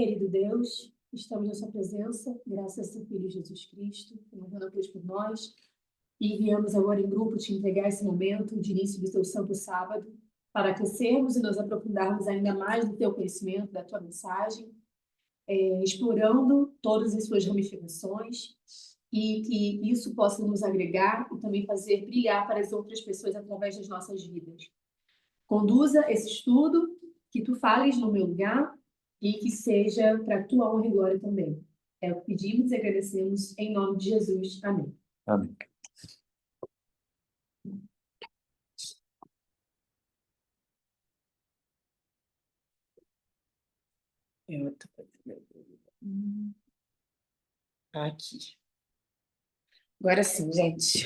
Querido Deus, estamos na sua presença, graças a seu Filho Jesus Cristo, que morreu na cruz por nós, e viemos agora em grupo te entregar esse momento de início do seu Santo Sábado, para crescermos e nos aprofundarmos ainda mais no teu conhecimento, da tua mensagem, explorando todas as suas ramificações, e que isso possa nos agregar e também fazer brilhar para as outras pessoas através das nossas vidas. Conduza esse estudo, que tu fales no meu lugar, e que seja para a tua honra e glória também. É o que pedimos e agradecemos em nome de Jesus. Amém. Amém. Aqui. Agora sim, gente.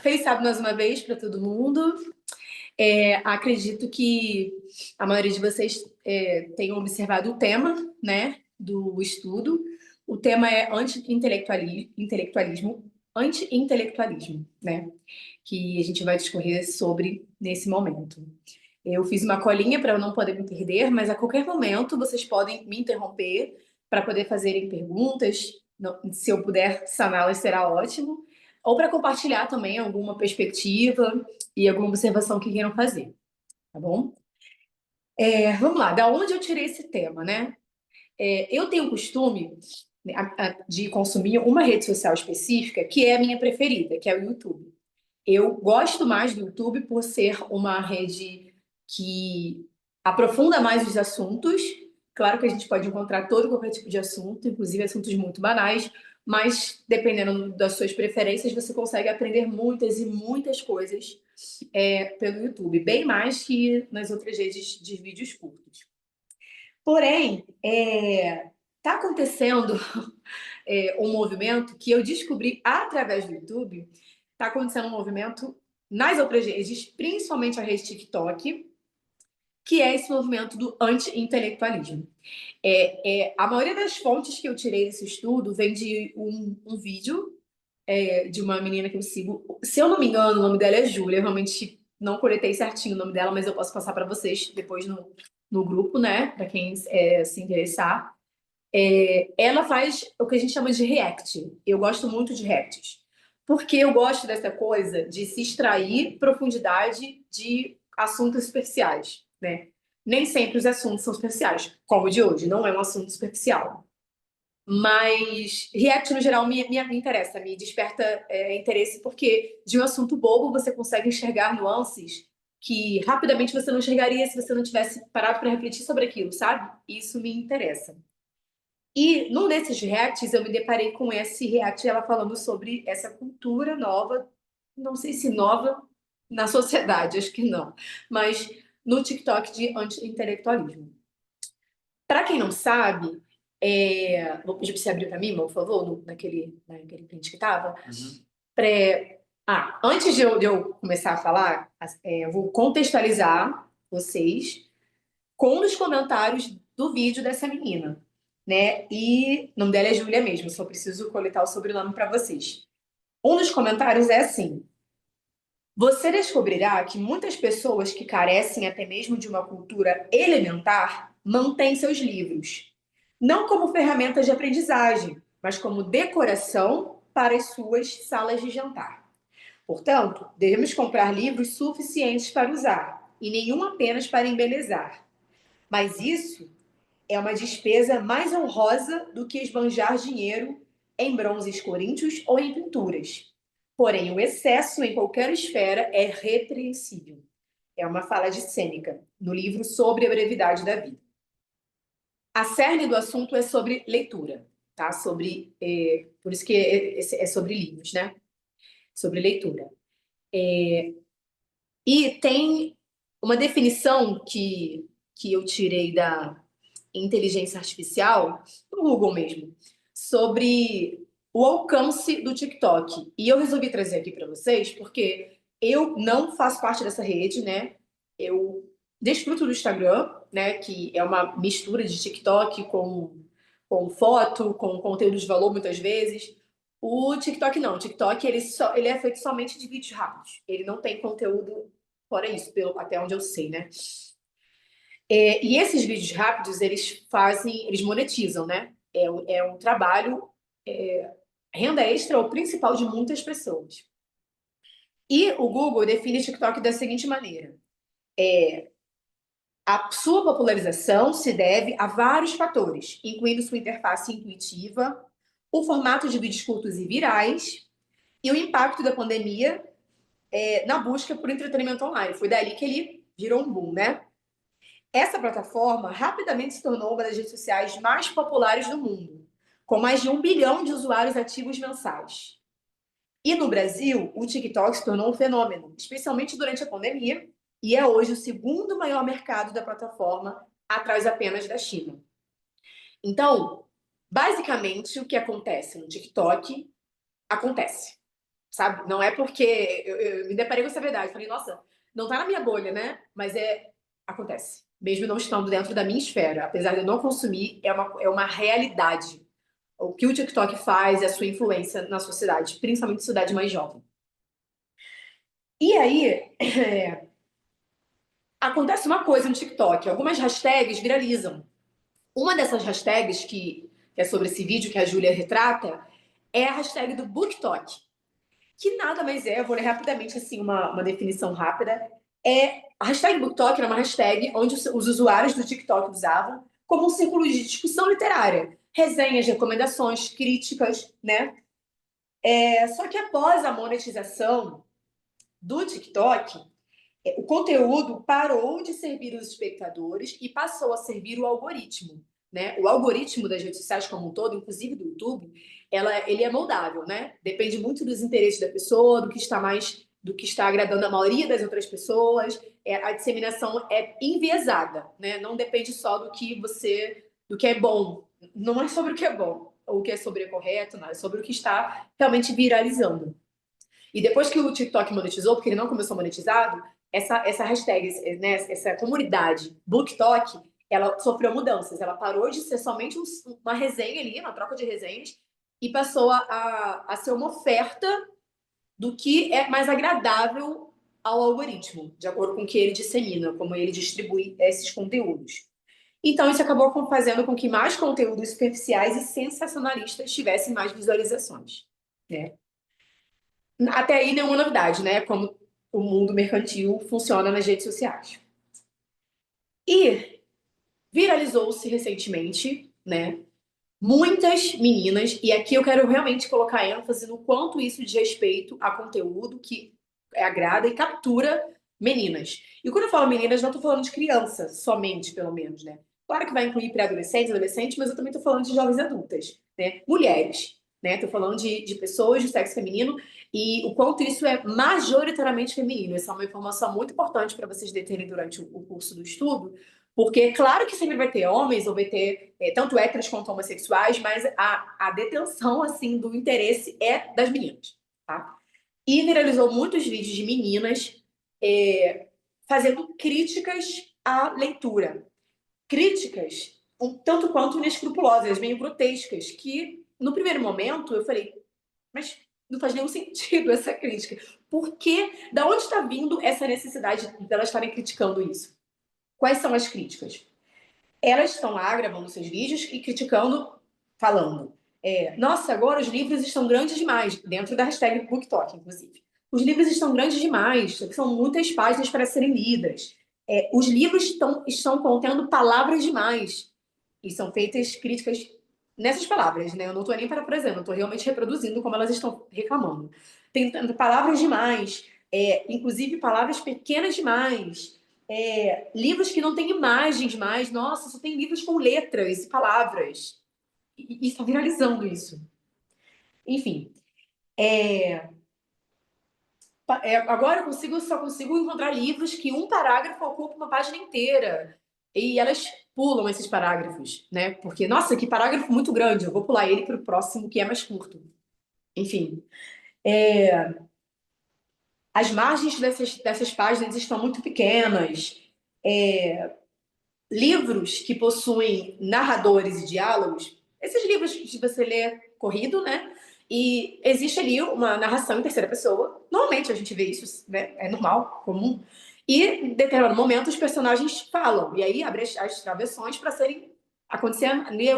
Feliz sábado mais uma vez para todo mundo. Acredito que a maioria de vocês tenham observado o tema, né, do estudo. O tema é anti-intelectualismo, né, que a gente vai discorrer sobre nesse momento. Eu fiz uma colinha para eu não poder me perder, mas a qualquer momento vocês podem me interromper para poder fazerem perguntas. Se eu puder saná-las, será ótimo. Ou para compartilhar também alguma perspectiva e alguma observação que queiram fazer, tá bom? Vamos lá, da onde eu tirei esse tema, né? Eu tenho o costume de consumir uma rede social específica que é a minha preferida, que é o YouTube. Eu gosto mais do YouTube por ser uma rede que aprofunda mais os assuntos. Claro que a gente pode encontrar todo qualquer tipo de assunto, inclusive assuntos muito banais, mas dependendo das suas preferências, você consegue aprender muitas e muitas coisas pelo YouTube, bem mais que nas outras redes de vídeos curtos. Porém, está acontecendo um movimento que eu descobri através do YouTube. Está acontecendo um movimento nas outras redes, principalmente a rede TikTok, que é esse movimento do anti-intelectualismo. A maioria das fontes que eu tirei desse estudo vem de um vídeo de uma menina que eu sigo. Se eu não me engano, o nome dela é Júlia. Eu realmente não coletei certinho o nome dela, mas eu posso passar para vocês depois no grupo, né? Para quem se interessar. Ela faz o que a gente chama de react. Eu gosto muito de reacts. Porque eu gosto dessa coisa de se extrair profundidade de assuntos superficiais, né? Nem sempre os assuntos são superficiais, como o de hoje, não é um assunto superficial. Mas react, no geral, me interessa, me desperta interesse, porque de um assunto bobo você consegue enxergar nuances que rapidamente você não enxergaria se você não tivesse parado para refletir sobre aquilo, sabe? Isso me interessa. E num desses reacts eu me deparei com esse react, ela falando sobre essa cultura nova, não sei se nova na sociedade, acho que não, mas no TikTok de anti-intelectualismo. Para quem não sabe, vou pedir para você abrir para mim, por favor, naquele print que estava. Antes de eu começar a falar, eu vou contextualizar vocês com os comentários do vídeo dessa menina, né? E o nome dela é Júlia mesmo, só preciso coletar o sobrenome para vocês. Um dos comentários é assim: você descobrirá que muitas pessoas que carecem até mesmo de uma cultura elementar mantêm seus livros, não como ferramentas de aprendizagem, mas como decoração para as suas salas de jantar. Portanto, devemos comprar livros suficientes para usar, e nenhum apenas para embelezar. Mas isso é uma despesa mais honrosa do que esbanjar dinheiro em bronzes coríntios ou em pinturas. Porém, o excesso em qualquer esfera é repreensível. É uma fala de Sêneca, no livro Sobre a Brevidade da Vida. A cerne do assunto é sobre leitura, tá? Por isso que é sobre livros, né? Sobre leitura. E tem uma definição que eu tirei da inteligência artificial, no Google mesmo, sobre o alcance do TikTok. E eu resolvi trazer aqui para vocês, porque eu não faço parte dessa rede, né? Eu desfruto do Instagram, né? Que é uma mistura de TikTok com foto, com conteúdo de valor, muitas vezes. O TikTok não. O TikTok, ele é feito somente de vídeos rápidos. Ele não tem conteúdo fora isso, até onde eu sei, né? E esses vídeos rápidos, eles monetizam, né? É um trabalho, renda extra é o principal de muitas pessoas. E o Google define TikTok da seguinte maneira: a sua popularização se deve a vários fatores, incluindo sua interface intuitiva, o formato de vídeos curtos e virais e o impacto da pandemia na busca por entretenimento online. Foi dali que ele virou um boom, né? Essa plataforma rapidamente se tornou uma das redes sociais mais populares do mundo, com mais de 1 bilhão de usuários ativos mensais. E no Brasil, o TikTok se tornou um fenômeno, especialmente durante a pandemia, e é hoje o segundo maior mercado da plataforma, atrás apenas da China. Então, basicamente, o que acontece no TikTok acontece, sabe? Não é porque eu me deparei com essa verdade, falei, nossa, não tá na minha bolha, né? Mas acontece, mesmo não estando dentro da minha esfera, apesar de eu não consumir, é uma realidade. O que o TikTok faz e a sua influência na sociedade, principalmente sociedade mais jovem. E aí, acontece uma coisa no TikTok, algumas hashtags viralizam. Uma dessas hashtags que é sobre esse vídeo que a Júlia retrata é a hashtag do BookTok, que nada mais é, eu vou ler rapidamente assim uma definição rápida. A hashtag BookTok era uma hashtag onde os usuários do TikTok usavam como um círculo de discussão literária, resenhas, recomendações, críticas, né? Só que após a monetização do TikTok, o conteúdo parou de servir os espectadores e passou a servir o algoritmo, né? O algoritmo das redes sociais como um todo, inclusive do YouTube, ele é moldável, né? Depende muito dos interesses da pessoa, do que está agradando a maioria das outras pessoas. A disseminação é enviesada, né? Não depende só do que é bom. Não é sobre o que é bom ou o que é sobre o correto, não, é sobre o que está realmente viralizando. E depois que o TikTok monetizou, porque ele não começou monetizado, essa hashtag, né, essa comunidade BookTok, ela sofreu mudanças. Ela parou de ser somente uma resenha ali, uma troca de resenhas, e passou a ser uma oferta do que é mais agradável ao algoritmo, de acordo com o que ele dissemina, como ele distribui esses conteúdos. Então, isso acabou fazendo com que mais conteúdos superficiais e sensacionalistas tivessem mais visualizações, né? Até aí, nenhuma novidade, né? Como o mundo mercantil funciona nas redes sociais. E viralizou-se recentemente, né? Muitas meninas, e aqui eu quero realmente colocar ênfase no quanto isso diz respeito a conteúdo que agrada e captura meninas. E quando eu falo meninas, não estou falando de criança somente, pelo menos, né? Claro que vai incluir pré-adolescentes, adolescentes, mas eu também estou falando de jovens adultas, né? Mulheres, né? Estou falando de pessoas de sexo feminino e o quanto isso é majoritariamente feminino. Essa é uma informação muito importante para vocês deterem durante o curso do estudo, porque, claro que sempre vai ter homens, ou vai ter tanto héteros quanto homossexuais, mas a detenção, assim, do interesse é das meninas, tá? E viralizou muitos vídeos de meninas fazendo críticas à leitura. Críticas tanto quanto inescrupulosas, meio grotescas, que, no primeiro momento, eu falei, mas não faz nenhum sentido essa crítica. Por quê? Da onde está vindo essa necessidade delas estarem criticando isso? Quais são as críticas? Elas estão lá gravando seus vídeos e criticando, falando. Nossa, agora os livros estão grandes demais, dentro da hashtag BookTok, inclusive. Os livros estão grandes demais, são muitas páginas para serem lidas. Os livros estão contendo palavras demais. E são feitas críticas nessas palavras, né? Eu não estou nem parafraseando, eu estou realmente reproduzindo como elas estão reclamando. Tem palavras demais, inclusive palavras pequenas demais. Livros que não têm imagens mais. Nossa, só tem livros com letras e palavras. E está viralizando isso. Enfim. Agora só consigo encontrar livros que um parágrafo ocupa uma página inteira. E elas pulam esses parágrafos, né? Porque, nossa, que parágrafo muito grande. Eu vou pular ele para o próximo, que é mais curto. Enfim. As margens dessas páginas estão muito pequenas. Livros que possuem narradores e diálogos, esses livros que você lê corrido, né? E existe ali uma narração em terceira pessoa. Normalmente a gente vê isso, né? É normal, comum. E, em determinado momento, os personagens falam. E aí abre as travessões para serem acontecer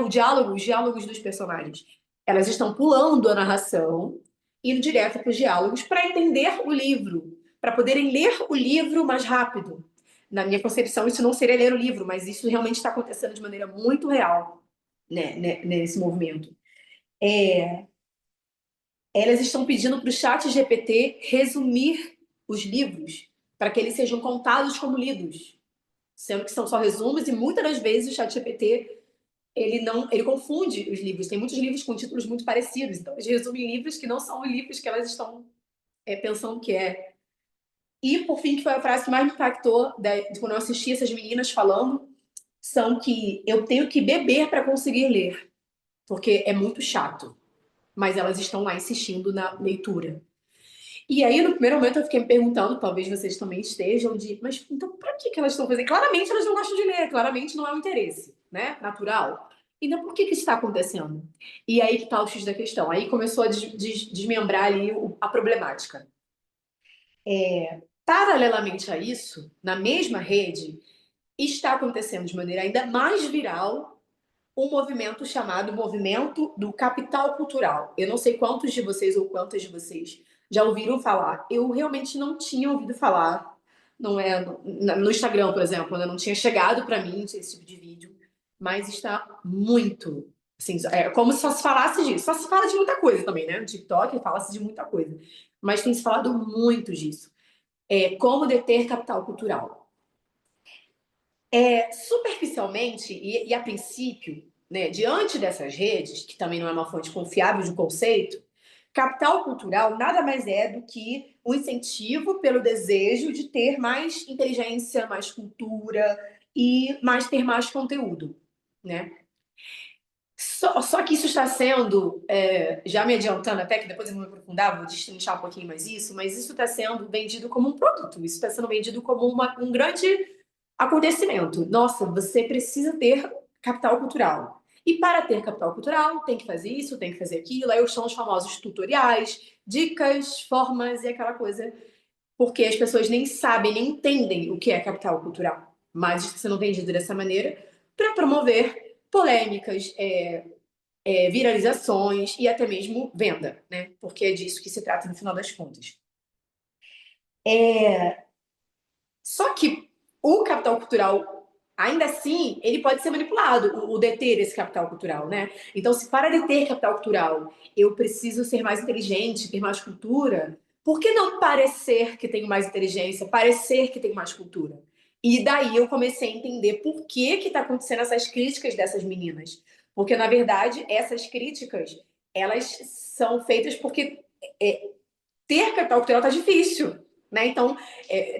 os diálogos dos personagens. Elas estão pulando a narração, indo direto para os diálogos para entender o livro, para poderem ler o livro mais rápido. Na minha concepção, isso não seria ler o livro, mas isso realmente está acontecendo de maneira muito real, né, nesse movimento. Elas estão pedindo para o chat GPT resumir os livros para que eles sejam contados como lidos, sendo que são só resumos e muitas das vezes o chat GPT ele confunde os livros. Tem muitos livros com títulos muito parecidos, então eles resumem livros que não são os livros que elas estão pensando que é. E, por fim, que foi a frase que mais me impactou de quando eu assisti essas meninas falando, são que eu tenho que beber para conseguir ler, porque é muito chato. Mas elas estão lá insistindo na leitura. E aí, no primeiro momento, eu fiquei me perguntando, talvez vocês também estejam, mas então, para que elas estão fazendo? Claramente elas não gostam de ler, claramente não é um interesse, né? Natural. Então, por que isso está acontecendo? E aí que está o X da questão. Aí começou a desmembrar ali a problemática. Paralelamente a isso, na mesma rede, está acontecendo de maneira ainda mais viral um movimento chamado Movimento do Capital Cultural. Eu não sei quantos de vocês ou quantas de vocês já ouviram falar. Eu realmente não tinha ouvido falar. Não é no Instagram, por exemplo, né? Não tinha chegado para mim esse tipo de vídeo, mas está muito, assim, é como se só se falasse disso. Só se fala de muita coisa também, né? No TikTok fala-se de muita coisa, mas tem se falado muito disso. Como deter capital cultural. Superficialmente e a princípio, né, diante dessas redes, que também não é uma fonte confiável de conceito, capital cultural nada mais é do que um incentivo pelo desejo de ter mais inteligência, mais cultura e ter mais conteúdo, né? Só que isso está sendo, já me adiantando até, que depois eu vou me aprofundar, vou destrinchar um pouquinho mais isso, mas isso está sendo vendido como um produto, isso está sendo vendido como um grande acontecimento. Nossa, você precisa ter capital cultural. E para ter capital cultural, tem que fazer isso, tem que fazer aquilo. Aí são os famosos tutoriais, dicas, formas e aquela coisa. Porque as pessoas nem sabem, nem entendem o que é capital cultural. Mas está sendo vendido dessa maneira para promover polêmicas, viralizações e até mesmo venda, né? Porque é disso que se trata no final das contas. Só que o capital cultural, ainda assim, ele pode ser manipulado, o deter esse capital cultural, né? Então, se para deter capital cultural eu preciso ser mais inteligente, ter mais cultura, por que não parecer que tenho mais inteligência, parecer que tenho mais cultura? E daí eu comecei a entender por que está acontecendo essas críticas dessas meninas. Porque, na verdade, essas críticas, elas são feitas porque ter capital cultural tá difícil, né? Então,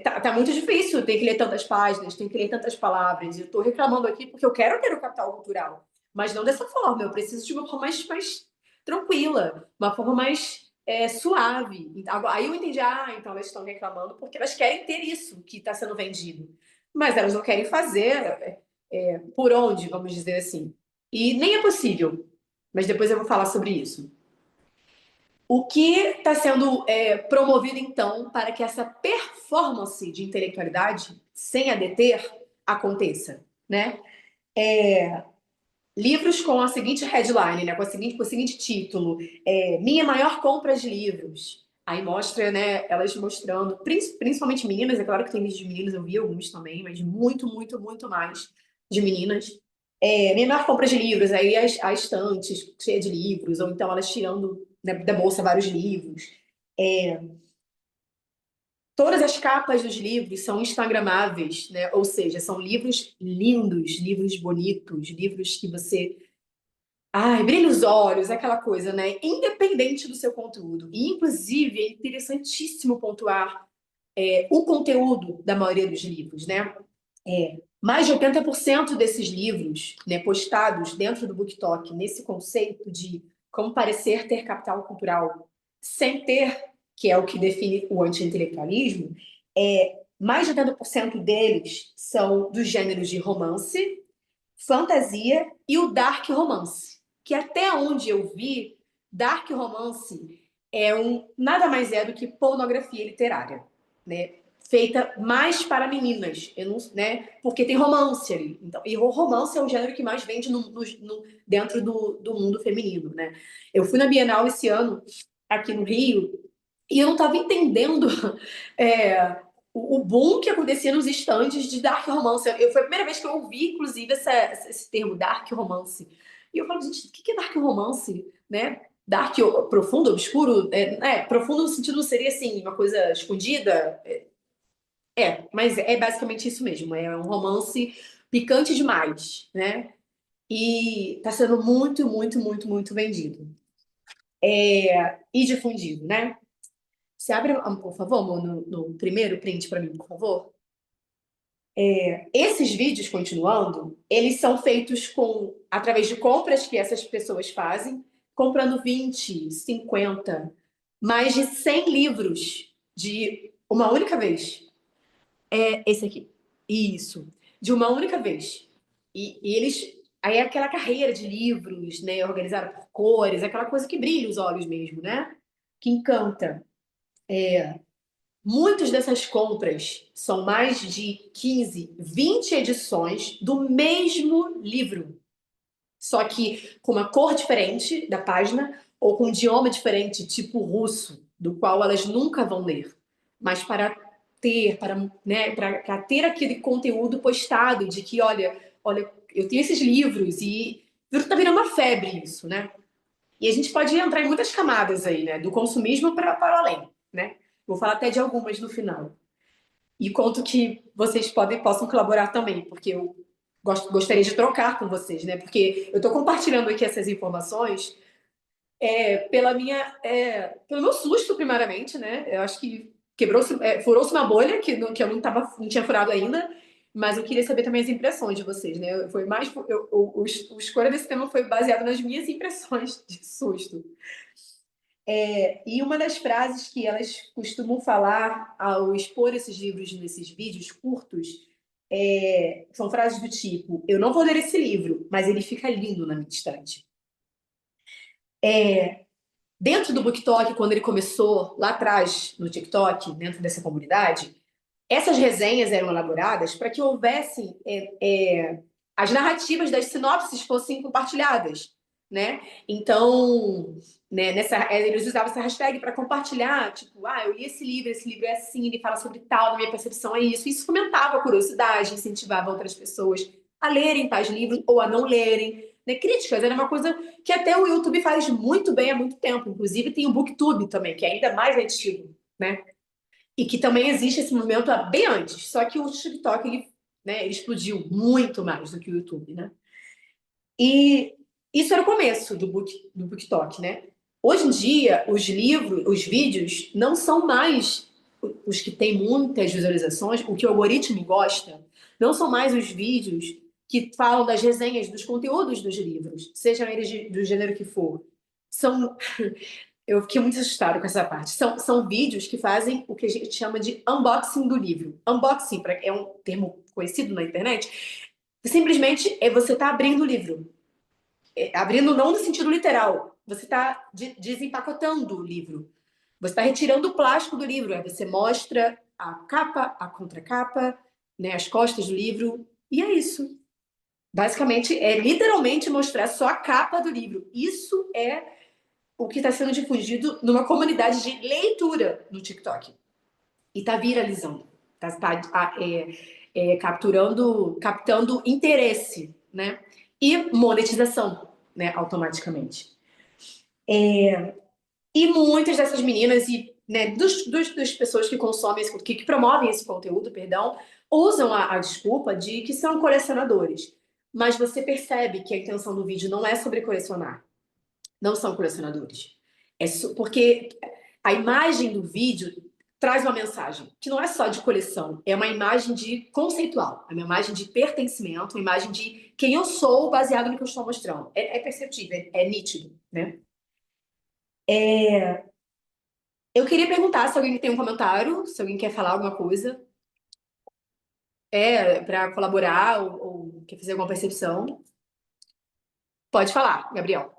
tá muito difícil, tem que ler tantas páginas, tem que ler tantas palavras. Eu tô reclamando aqui porque eu quero ter o capital cultural, mas não dessa forma. Eu preciso de uma forma mais tranquila, uma forma mais suave. Aí eu entendi, então elas estão reclamando porque elas querem ter isso que está sendo vendido, mas elas não querem fazer por onde, vamos dizer assim. E nem é possível, mas depois eu vou falar sobre isso. O que está sendo promovido, então, para que essa performance de intelectualidade, sem a deter, aconteça, né? Livros com a seguinte headline, né? Com o seguinte título, Minha Maior Compra de Livros. Aí mostra, né, elas mostrando, principalmente meninas, é claro que tem vídeos de meninas, eu vi alguns também, mas muito, muito, muito mais de meninas. Minha maior compra de livros, aí a estante cheia de livros, ou então elas tirando, né, da bolsa vários livros. Todas as capas dos livros são instagramáveis, né? Ou seja, são livros lindos, livros bonitos, livros que você brilha os olhos, aquela coisa, né? Independente do seu conteúdo. E, inclusive, é interessantíssimo pontuar o conteúdo da maioria dos livros, né? Mais de 80% desses livros, né, postados dentro do BookTok, nesse conceito de como parecer ter capital cultural sem ter, que é o que define o anti-intelectualismo, mais de 80% deles são dos gêneros de romance, fantasia e o dark romance, que até onde eu vi, dark romance nada mais é do que pornografia literária, né? feita mais para meninas, eu não, né? Porque tem romance ali. Então, e o romance é o gênero que mais vende dentro do mundo feminino, né? Eu fui na Bienal esse ano, aqui no Rio, e eu não estava entendendo é, o boom que acontecia nos estandes de dark romance. Foi a primeira vez que eu ouvi, inclusive, esse termo, dark romance. E eu falo, gente, o que é dark romance? Né? Dark, profundo, obscuro? Profundo no sentido não seria assim, uma coisa escondida? Mas é basicamente isso mesmo. É um romance picante demais, né? E tá sendo muito, muito, muito, muito vendido. E difundido, né? Você abre, por favor, amor, no primeiro print para mim, por favor. Esses vídeos, continuando, eles são feitos através de compras que essas pessoas fazem, comprando 20, 50, mais de 100 livros de uma única vez. Esse aqui. Isso. De uma única vez. E eles. Aí é aquela carreira de livros, né? Organizada por cores, aquela coisa que brilha os olhos mesmo, né? Que encanta. Muitas dessas compras são mais de 15, 20 edições do mesmo livro. Só que com uma cor diferente da página ou com um idioma diferente, tipo russo, do qual elas nunca vão ler. Mas para ter aquele conteúdo postado de que, olha, eu tenho esses livros e tá virando uma febre isso, né? E a gente pode entrar em muitas camadas aí, né? Do consumismo para além, né? Vou falar até de algumas no final. E conto que vocês possam colaborar também, porque eu gostaria de trocar com vocês, né? Porque eu estou compartilhando aqui essas informações pelo meu susto, primariamente, né? Eu acho que furou-se uma bolha que eu não tinha furado ainda, mas eu queria saber também as impressões de vocês, né? Foi mais, a escolha desse tema foi baseada nas minhas impressões de susto. E uma das frases que elas costumam falar ao expor esses livros nesses vídeos curtos são frases do tipo: eu não vou ler esse livro, mas ele fica lindo na minha estante. Dentro do BookTok, quando ele começou lá atrás no TikTok, dentro dessa comunidade, essas resenhas eram elaboradas para que houvessem as narrativas das sinopses fossem compartilhadas, né? Então, né, eles usavam essa hashtag para compartilhar, tipo, eu li esse livro é assim, ele fala sobre tal, na minha percepção é isso. Isso fomentava a curiosidade, incentivava outras pessoas a lerem tais livros ou a não lerem. Né? Críticas era uma coisa que até o YouTube faz muito bem há muito tempo. Inclusive tem o BookTube também, que é ainda mais antigo, né? E que também existe esse movimento bem antes. Só que o TikTok, ele explodiu muito mais do que o YouTube, né? E isso era o começo do BookTok, né? Hoje em dia, os livros, os vídeos, não são mais os que têm muitas visualizações, o que o algoritmo gosta, não são mais os vídeos que falam das resenhas, dos conteúdos dos livros, sejam eles do gênero que for. Eu fiquei muito assustada com essa parte. São vídeos que fazem o que a gente chama de unboxing do livro. Unboxing é um termo conhecido na internet. Simplesmente você está abrindo o livro. Abrindo não no sentido literal. Você está desempacotando o livro. Você está retirando o plástico do livro. Aí você mostra a capa, a contracapa, né, as costas do livro. E é isso. Basicamente, é literalmente mostrar só a capa do livro. Isso é o que está sendo difundido numa comunidade de leitura no TikTok. E está viralizando. Está captando interesse, né? E monetização, né? Automaticamente. E muitas dessas meninas e né, das pessoas que consomem que promovem esse conteúdo, perdão, usam a desculpa de que são colecionadores. Mas você percebe que a intenção do vídeo não é sobre colecionar. Não são colecionadores. Porque a imagem do vídeo traz uma mensagem que não é só de coleção, é uma imagem de conceitual, é uma imagem de pertencimento, uma imagem de quem eu sou baseado no que eu estou mostrando. É perceptível, é nítido, né? Eu queria perguntar se alguém tem um comentário, se alguém quer falar alguma coisa, para colaborar ou quer fazer alguma percepção. Pode falar, Gabriel.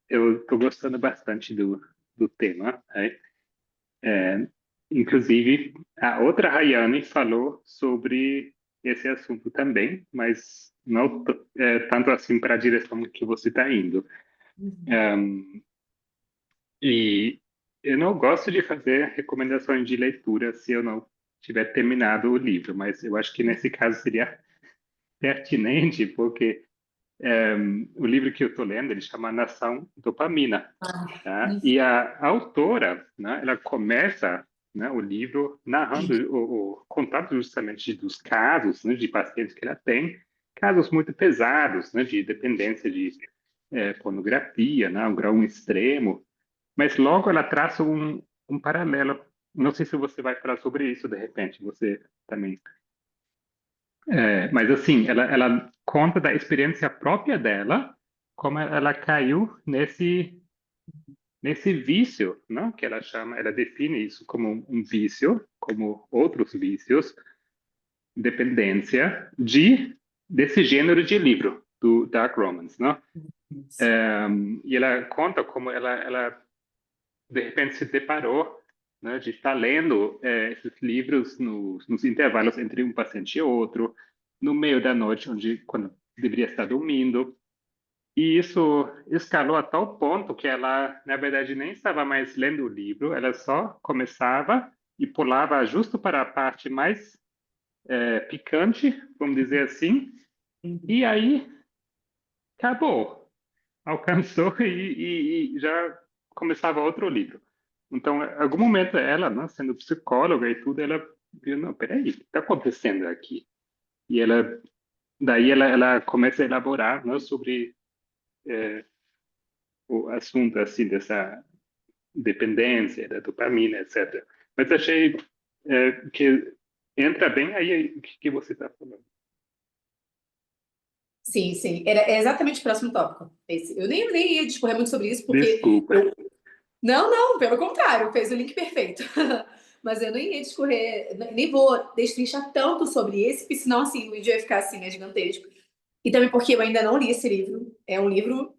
Eu estou gostando bastante do tema, né? É, inclusive, a outra Rayane falou sobre esse assunto também, mas não tanto assim para a direção que você está indo. Uhum. Um, e eu não gosto de fazer recomendações de leitura se eu não tiver terminado o livro, mas eu acho que nesse caso seria pertinente, porque o livro que eu estou lendo, ele chama Nação Dopamina, Ah, tá? E a autora, né, ela começa, né, o livro narrando o contato justamente dos casos, né, de pacientes que ela tem, casos muito pesados, né, de dependência de pornografia, né, um grau extremo, mas logo ela traça um paralelo. Não sei se você vai falar sobre isso de repente, você também. Mas assim, ela conta da experiência própria dela, como ela caiu nesse vício, não? Que ela chama, ela define isso como um vício, como outros vícios, dependência desse gênero de livro, do Dark Romance, não? isso. E ela conta como ela de repente se deparou, né, de estar lendo esses livros nos intervalos entre um paciente e outro, no meio da noite, quando deveria estar dormindo. E isso escalou a tal ponto que ela, na verdade, nem estava mais lendo o livro, ela só começava e pulava justo para a parte mais picante, vamos dizer assim, Uhum. e aí acabou. Alcançou e já começava outro livro. Então, em algum momento, ela, né, sendo psicóloga e tudo, ela viu, não, peraí, o que está acontecendo aqui? E daí ela começa a elaborar, né, sobre o assunto, assim, dessa dependência, da dopamina, etc. Mas achei que entra bem aí o que você está falando. Sim, sim. É exatamente o próximo tópico. Eu nem ia discorrer muito sobre isso, porque Desculpa. eu. Não, não, pelo contrário, fez o link perfeito. Mas eu nem ia discorrer, nem vou destrinchar tanto sobre esse, porque senão assim, o vídeo ia ficar assim, né, gigantesco. E também porque eu ainda não li esse livro. É um livro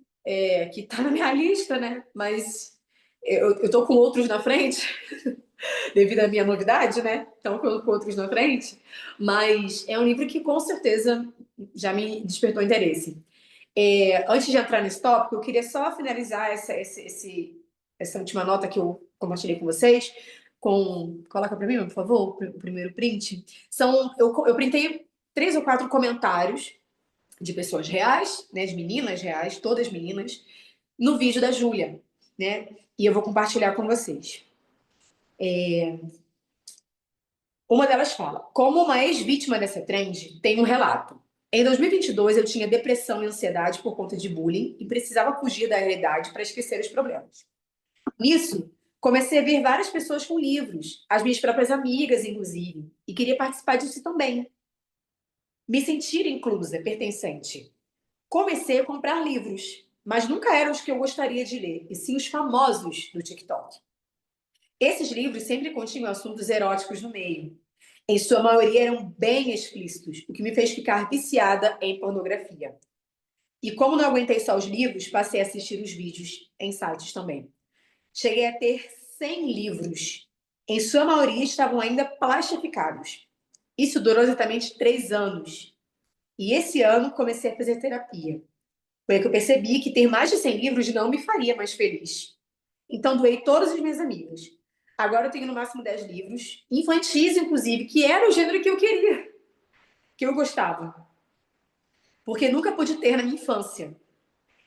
que tá na minha lista, né? Mas eu tô com outros na frente, devido à minha novidade, né? Então, com outros na frente. Mas é um livro que com certeza já me despertou interesse. Antes de entrar nesse tópico, eu queria só finalizar essa última nota que eu compartilhei com vocês. Coloca para mim, por favor, o primeiro print. Eu printei 3 ou 4 comentários de pessoas reais, né, de meninas reais, todas meninas, no vídeo da Júlia, né? E eu vou compartilhar com vocês. Uma delas fala: como uma ex-vítima dessa trend, tem um relato. Em 2022, eu tinha depressão e ansiedade por conta de bullying e precisava fugir da realidade para esquecer os problemas. Nisso, comecei a ver várias pessoas com livros, as minhas próprias amigas, inclusive, e queria participar disso também. Me sentir inclusa, pertencente. Comecei a comprar livros, mas nunca eram os que eu gostaria de ler, e sim os famosos do TikTok. Esses livros sempre continham assuntos eróticos no meio. Em sua maioria eram bem explícitos, o que me fez ficar viciada em pornografia. E como não aguentei só os livros, passei a assistir os vídeos em sites também. Cheguei a ter 100 livros. Em sua maioria estavam ainda plastificados. Isso durou exatamente 3 anos. E esse ano comecei a fazer terapia. Foi aí que eu percebi que ter mais de 100 livros não me faria mais feliz. Então doei todas as minhas amigas. Agora eu tenho no máximo 10 livros, infantis inclusive, que era o gênero que eu queria, que eu gostava. Porque nunca pude ter na minha infância.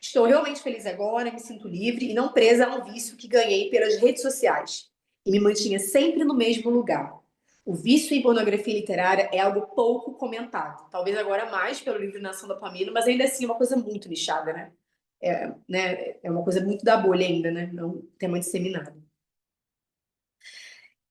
Estou realmente feliz agora, me sinto livre e não presa a um vício que ganhei pelas redes sociais e me mantinha sempre no mesmo lugar. O vício em pornografia literária é algo pouco comentado. Talvez agora mais pelo livro Nação da Pamina, mas ainda assim é uma coisa muito nichada, né? É uma coisa muito da bolha ainda, né? Não um tema disseminado.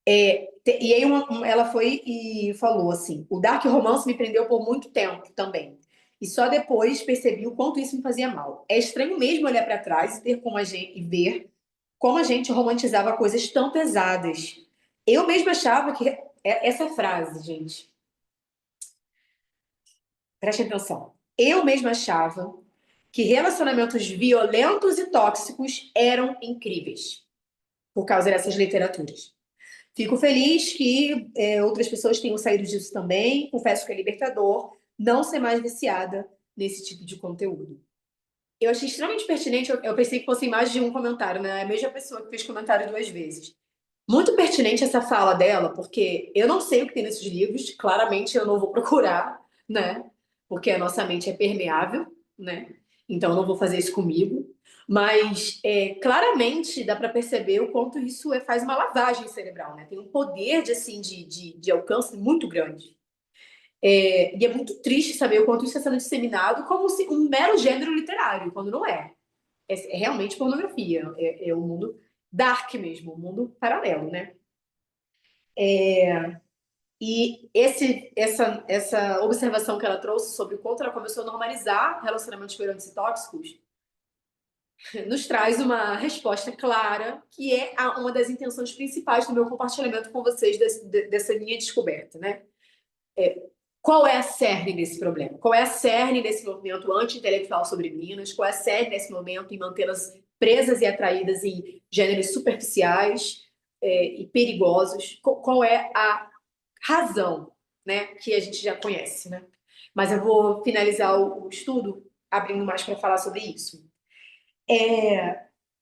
E aí ela foi e falou assim: o dark romance me prendeu por muito tempo também. E só depois percebi o quanto isso me fazia mal. É estranho mesmo olhar para trás e ter como a gente e ver como a gente romantizava coisas tão pesadas. Eu mesma achava que essa frase, gente, preste atenção. Eu mesma achava que relacionamentos violentos e tóxicos eram incríveis por causa dessas literaturas. Fico feliz que outras pessoas tenham saído disso também. Confesso que é libertador não ser mais viciada nesse tipo de conteúdo. Eu achei extremamente pertinente, eu pensei que fosse mais de um comentário, né? A mesma pessoa que fez comentário 2 vezes. Muito pertinente essa fala dela, porque eu não sei o que tem nesses livros, claramente eu não vou procurar, né? Porque a nossa mente é permeável, né? Então eu não vou fazer isso comigo. Mas claramente dá para perceber o quanto isso faz uma lavagem cerebral, né? Tem um poder assim, de alcance muito grande. E é muito triste saber o quanto isso está sendo disseminado como um mero gênero literário, quando não é. É realmente pornografia, é um mundo dark mesmo, um mundo paralelo, né? E essa observação que ela trouxe sobre o quanto ela começou a normalizar relacionamentos violentos e tóxicos nos traz uma resposta clara, que é uma das intenções principais do meu compartilhamento com vocês dessa minha descoberta, né? Qual é a cerne desse problema? Qual é a cerne desse movimento anti-intelectual sobre meninas? Qual é a cerne desse momento em mantê-las presas e atraídas em gêneros superficiais e perigosos? Qual é a razão, né, que a gente já conhece, né? Mas eu vou finalizar o estudo abrindo mais para falar sobre isso.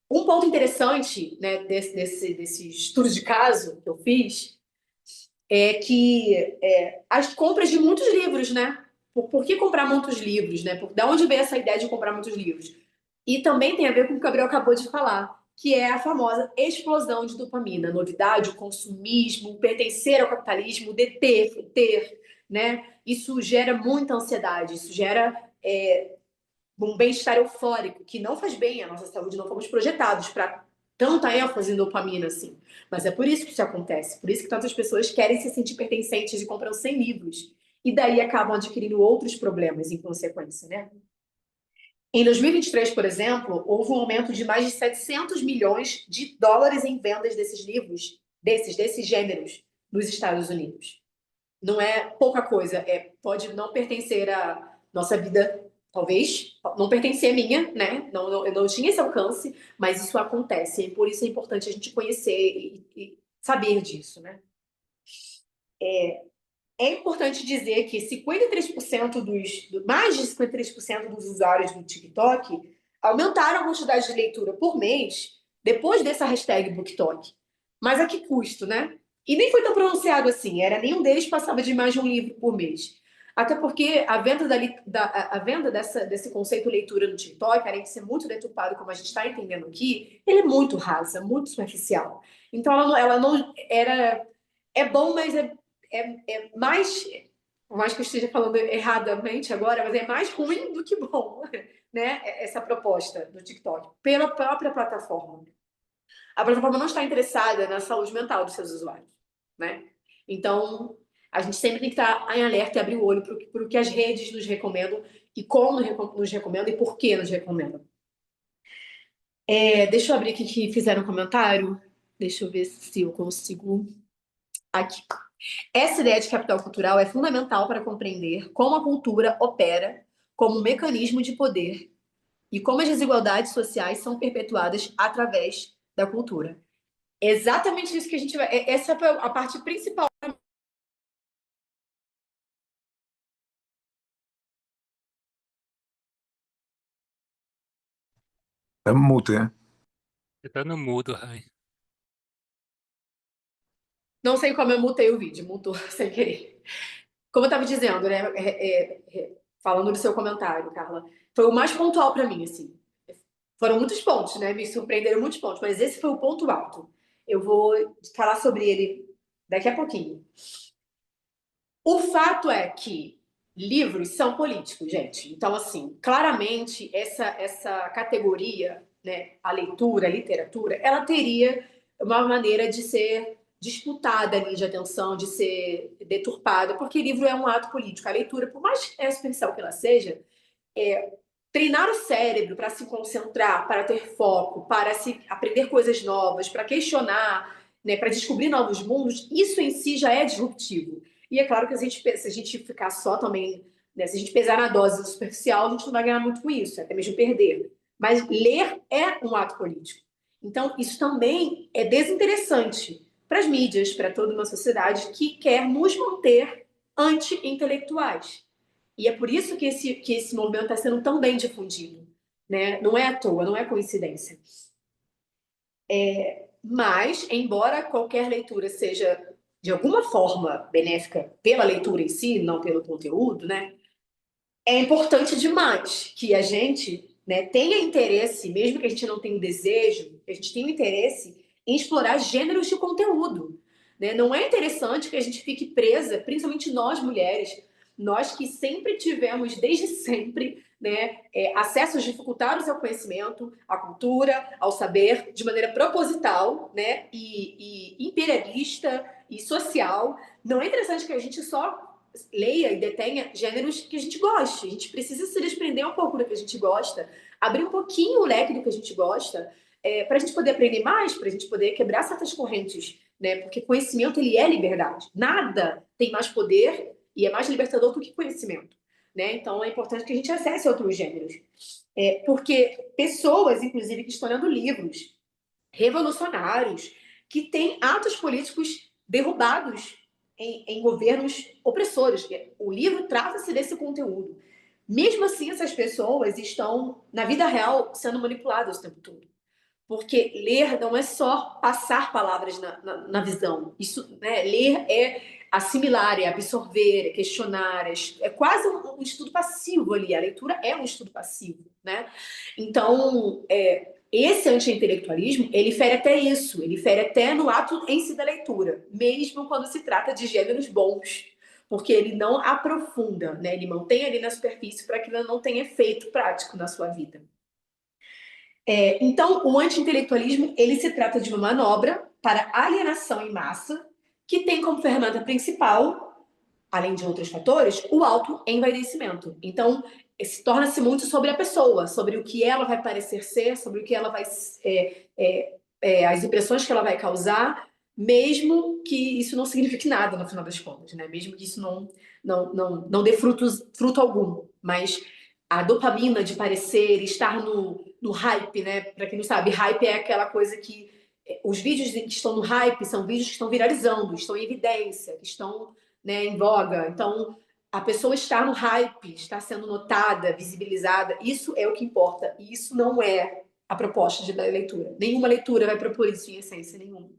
Um ponto interessante, né, desse estudo de caso que eu fiz é que as compras de muitos livros, né? Por que comprar muitos livros, né? Da onde veio essa ideia de comprar muitos livros? E também tem a ver com o que o Gabriel acabou de falar, que é a famosa explosão de dopamina, novidade, o consumismo, pertencer ao capitalismo, deter, ter, né? Isso gera muita ansiedade, isso gera um bem-estar eufórico, que não faz bem à nossa saúde, não fomos projetados para tanta ênfase em dopamina assim. Mas é por isso que isso acontece, por isso que tantas pessoas querem se sentir pertencentes e compram 100 livros, e daí acabam adquirindo outros problemas em consequência, né? Em 2023, por exemplo, houve um aumento de mais de 700 milhões de dólares em vendas desses livros, desses gêneros, nos Estados Unidos. Não é pouca coisa, pode não pertencer à nossa vida, talvez, não pertencer à minha, né? Eu não tinha esse alcance, mas isso acontece, e por isso é importante a gente conhecer e saber disso, né? É importante dizer que 53% mais de 53% dos usuários do TikTok aumentaram a quantidade de leitura por mês depois dessa hashtag BookTok. Mas a que custo, né? E nem foi tão pronunciado assim, nenhum deles passava de mais de um livro por mês. Até porque a venda desse conceito leitura no TikTok, além de ser muito deturpado, como a gente está entendendo aqui, ele é muito rasa, muito superficial. Então ela não era. É bom, mas mais, por mais que eu esteja falando erradamente agora, mas é mais ruim do que bom, né? Essa proposta do TikTok, pela própria plataforma. A plataforma não está interessada na saúde mental dos seus usuários, né? Então, a gente sempre tem que estar em alerta e abrir o olho para o que as redes nos recomendam e como nos recomendam e por que nos recomendam. Deixa eu abrir aqui que fizeram um comentário. Deixa eu ver se eu consigo. Aqui. Essa ideia de capital cultural é fundamental para compreender como a cultura opera como um mecanismo de poder e como as desigualdades sociais são perpetuadas através da cultura. É exatamente isso que a gente vai. Essa foi a parte principal. É mudo, né? Você tá no mudo, Rai. Não sei como eu mutei o vídeo, mutou sem querer. Como eu estava dizendo, né? Falando do seu comentário, Carla, foi o mais pontual para mim, assim. Foram muitos pontos, né? Me surpreenderam muitos pontos, mas esse foi o ponto alto. Eu vou falar sobre ele daqui a pouquinho. O fato é que livros são políticos, gente. Então, assim, claramente essa categoria, né, a leitura, a literatura, ela teria uma maneira de ser disputada ali de atenção, de ser deturpada, porque livro é um ato político. A leitura, por mais superficial que ela seja, treinar o cérebro para se concentrar, para ter foco, para se aprender coisas novas, para questionar, né, para descobrir novos mundos, isso em si já é disruptivo. E é claro que se a gente ficar só também, né, se a gente pesar na dose superficial, a gente não vai ganhar muito com isso, até mesmo perder. Mas ler é um ato político. Então, isso também é desinteressante para as mídias, para toda uma sociedade que quer nos manter anti-intelectuais. E é por isso que esse movimento está sendo tão bem difundido, né? Não é à toa, não é coincidência. Mas, embora qualquer leitura seja de alguma forma benéfica pela leitura em si, não pelo conteúdo, né? É importante demais que a gente, né, tenha interesse, mesmo que a gente não tenha o desejo, que a gente tenha interesse em explorar gêneros de conteúdo, né? Não é interessante que a gente fique presa, principalmente nós mulheres, nós que sempre tivemos, desde sempre, né, acessos dificultados ao conhecimento, à cultura, ao saber, de maneira proposital, né, e imperialista e social. Não é interessante que a gente só leia e detenha gêneros que a gente goste. A gente precisa se desprender um pouco do que a gente gosta, abrir um pouquinho o leque do que a gente gosta, para a gente poder aprender mais, para a gente poder quebrar certas correntes, né? Porque conhecimento, ele é liberdade. Nada tem mais poder e é mais libertador do que conhecimento, né? Então, é importante que a gente acesse outros gêneros. Porque pessoas, inclusive, que estão lendo livros revolucionários, que têm atos políticos derrubados em governos opressores. O livro trata-se desse conteúdo. Mesmo assim, essas pessoas estão, na vida real, sendo manipuladas o tempo todo. Porque ler não é só passar palavras na visão. Isso, né, ler é assimilar, é absorver, é questionar, é quase um estudo passivo ali. A leitura é um estudo passivo, né? Então, esse anti-intelectualismo, ele fere até isso, ele fere até no ato em si da leitura, mesmo quando se trata de gêneros bons, porque ele não aprofunda, né? Ele mantém ali na superfície para que ele não tenha efeito prático na sua vida. Então, o anti-intelectualismo, ele se trata de uma manobra para alienação em massa, que tem como ferramenta principal, além de outros fatores, o autoenvaidecimento. Então, torna-se muito sobre a pessoa, sobre o que ela vai parecer ser, sobre o que ela vai... as impressões que ela vai causar, mesmo que isso não signifique nada no final das contas, né? Mesmo que isso não dê fruto algum. Mas a dopamina de parecer, estar no hype, né? Para quem não sabe, hype é aquela coisa que... Os vídeos que estão no hype são vídeos que estão viralizando, estão em evidência, que estão, né, em voga. Então, a pessoa está no hype, está sendo notada, visibilizada, isso é o que importa. E isso não é a proposta da leitura. Nenhuma leitura vai propor isso em essência nenhuma.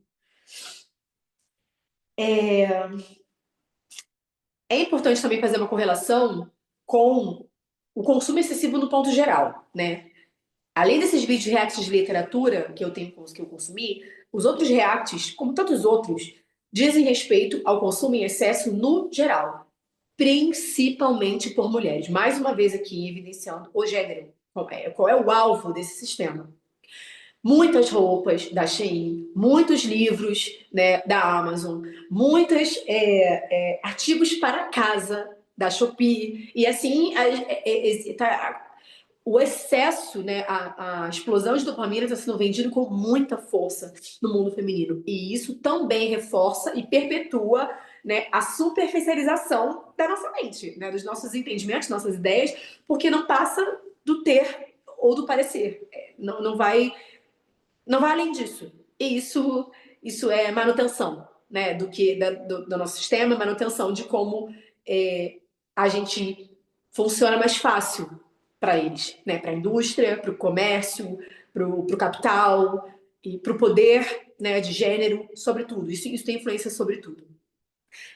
É importante também fazer uma correlação com o consumo excessivo no ponto geral, né? Além desses vídeos reacts de literatura que eu consumi, os outros reacts, como tantos outros, dizem respeito ao consumo em excesso no geral, principalmente por mulheres. Mais uma vez aqui evidenciando o gênero, qual é o alvo desse sistema. Muitas roupas da Shein, muitos livros, né, da Amazon, muitos artigos para casa da Shopee, e assim o excesso, né, a explosão de dopamina está sendo vendido com muita força no mundo feminino. E isso também reforça e perpetua, né, a superficialização da nossa mente, né, dos nossos entendimentos, nossas ideias, porque não passa do ter ou do parecer. Não vai além disso. E isso é manutenção, né, do nosso sistema, manutenção de como a gente funciona mais fácil para eles, né? Para a indústria, para o comércio, para o capital e para o poder, né, de gênero, sobretudo. Isso tem influência sobre tudo.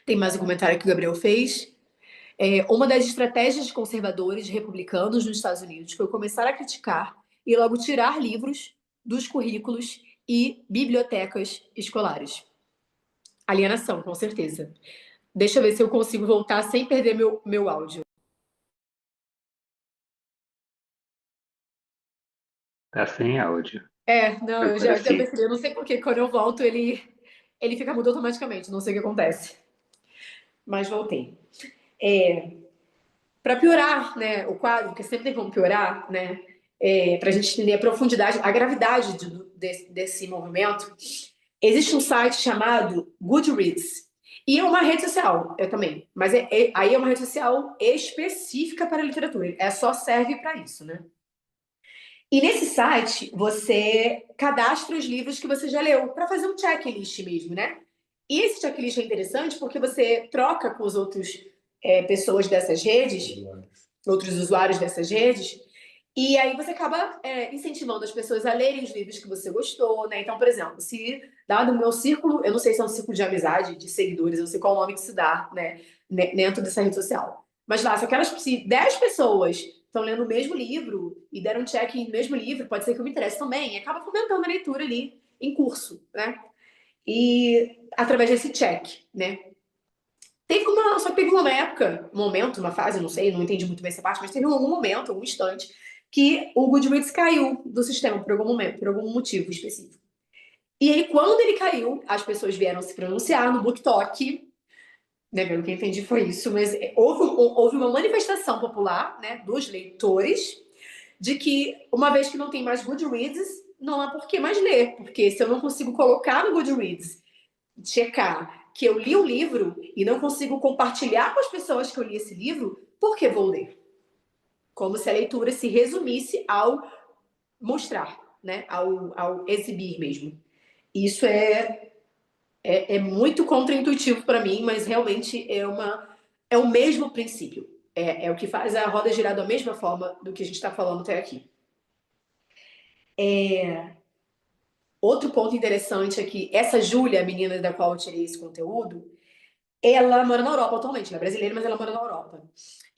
Tem mais um comentário que o Gabriel fez. Uma das estratégias de conservadores republicanos nos Estados Unidos foi começar a criticar e logo tirar livros dos currículos e bibliotecas escolares. Alienação, com certeza. Deixa eu ver se eu consigo voltar sem perder meu áudio. Tá sem áudio. Não, eu já Agora sim. percebi. Eu não sei por que quando eu volto ele fica mudo automaticamente. Não sei o que acontece. Mas voltei. Para piorar, né, o quadro, porque sempre tem como piorar, né, para a gente entender a profundidade, a gravidade desse movimento, existe um site chamado Goodreads. E é uma rede social, eu também. Mas aí é uma rede social específica para a literatura. Só serve para isso, né? E nesse site, você cadastra os livros que você já leu, para fazer um checklist mesmo, né? E esse checklist é interessante porque você troca com os outros pessoas dessas redes, outros usuários dessas redes, e aí você acaba incentivando as pessoas a lerem os livros que você gostou, né? Então, por exemplo, se dado o meu círculo, eu não sei se é um círculo de amizade, de seguidores, eu não sei qual o nome que se dá, né? Dentro dessa rede social. Mas lá, se 10 pessoas estão lendo o mesmo livro e deram um check no mesmo livro, pode ser que eu me interesse também, e acaba fomentando a leitura ali em curso, né? E através desse check, né? Só que teve uma época, um momento, uma fase, não sei, não entendi muito bem essa parte, mas teve algum momento, algum instante, que o Goodreads caiu do sistema por algum momento, por algum motivo específico. E aí, quando ele caiu, as pessoas vieram se pronunciar no BookTok, né? Pelo que eu entendi foi isso, mas houve uma manifestação popular, né, dos leitores, de que uma vez que não tem mais Goodreads, não há por que mais ler, porque se eu não consigo colocar no Goodreads, checar que eu li o livro e não consigo compartilhar com as pessoas que eu li esse livro, por que vou ler? Como se a leitura se resumisse ao mostrar, né? Ao exibir mesmo. Isso é muito contraintuitivo para mim, mas realmente é o mesmo princípio. É o que faz a roda girar da mesma forma do que a gente está falando até aqui. Outro ponto interessante é que essa Júlia, a menina da qual eu tirei esse conteúdo, ela mora na Europa atualmente, ela é brasileira, mas ela mora na Europa.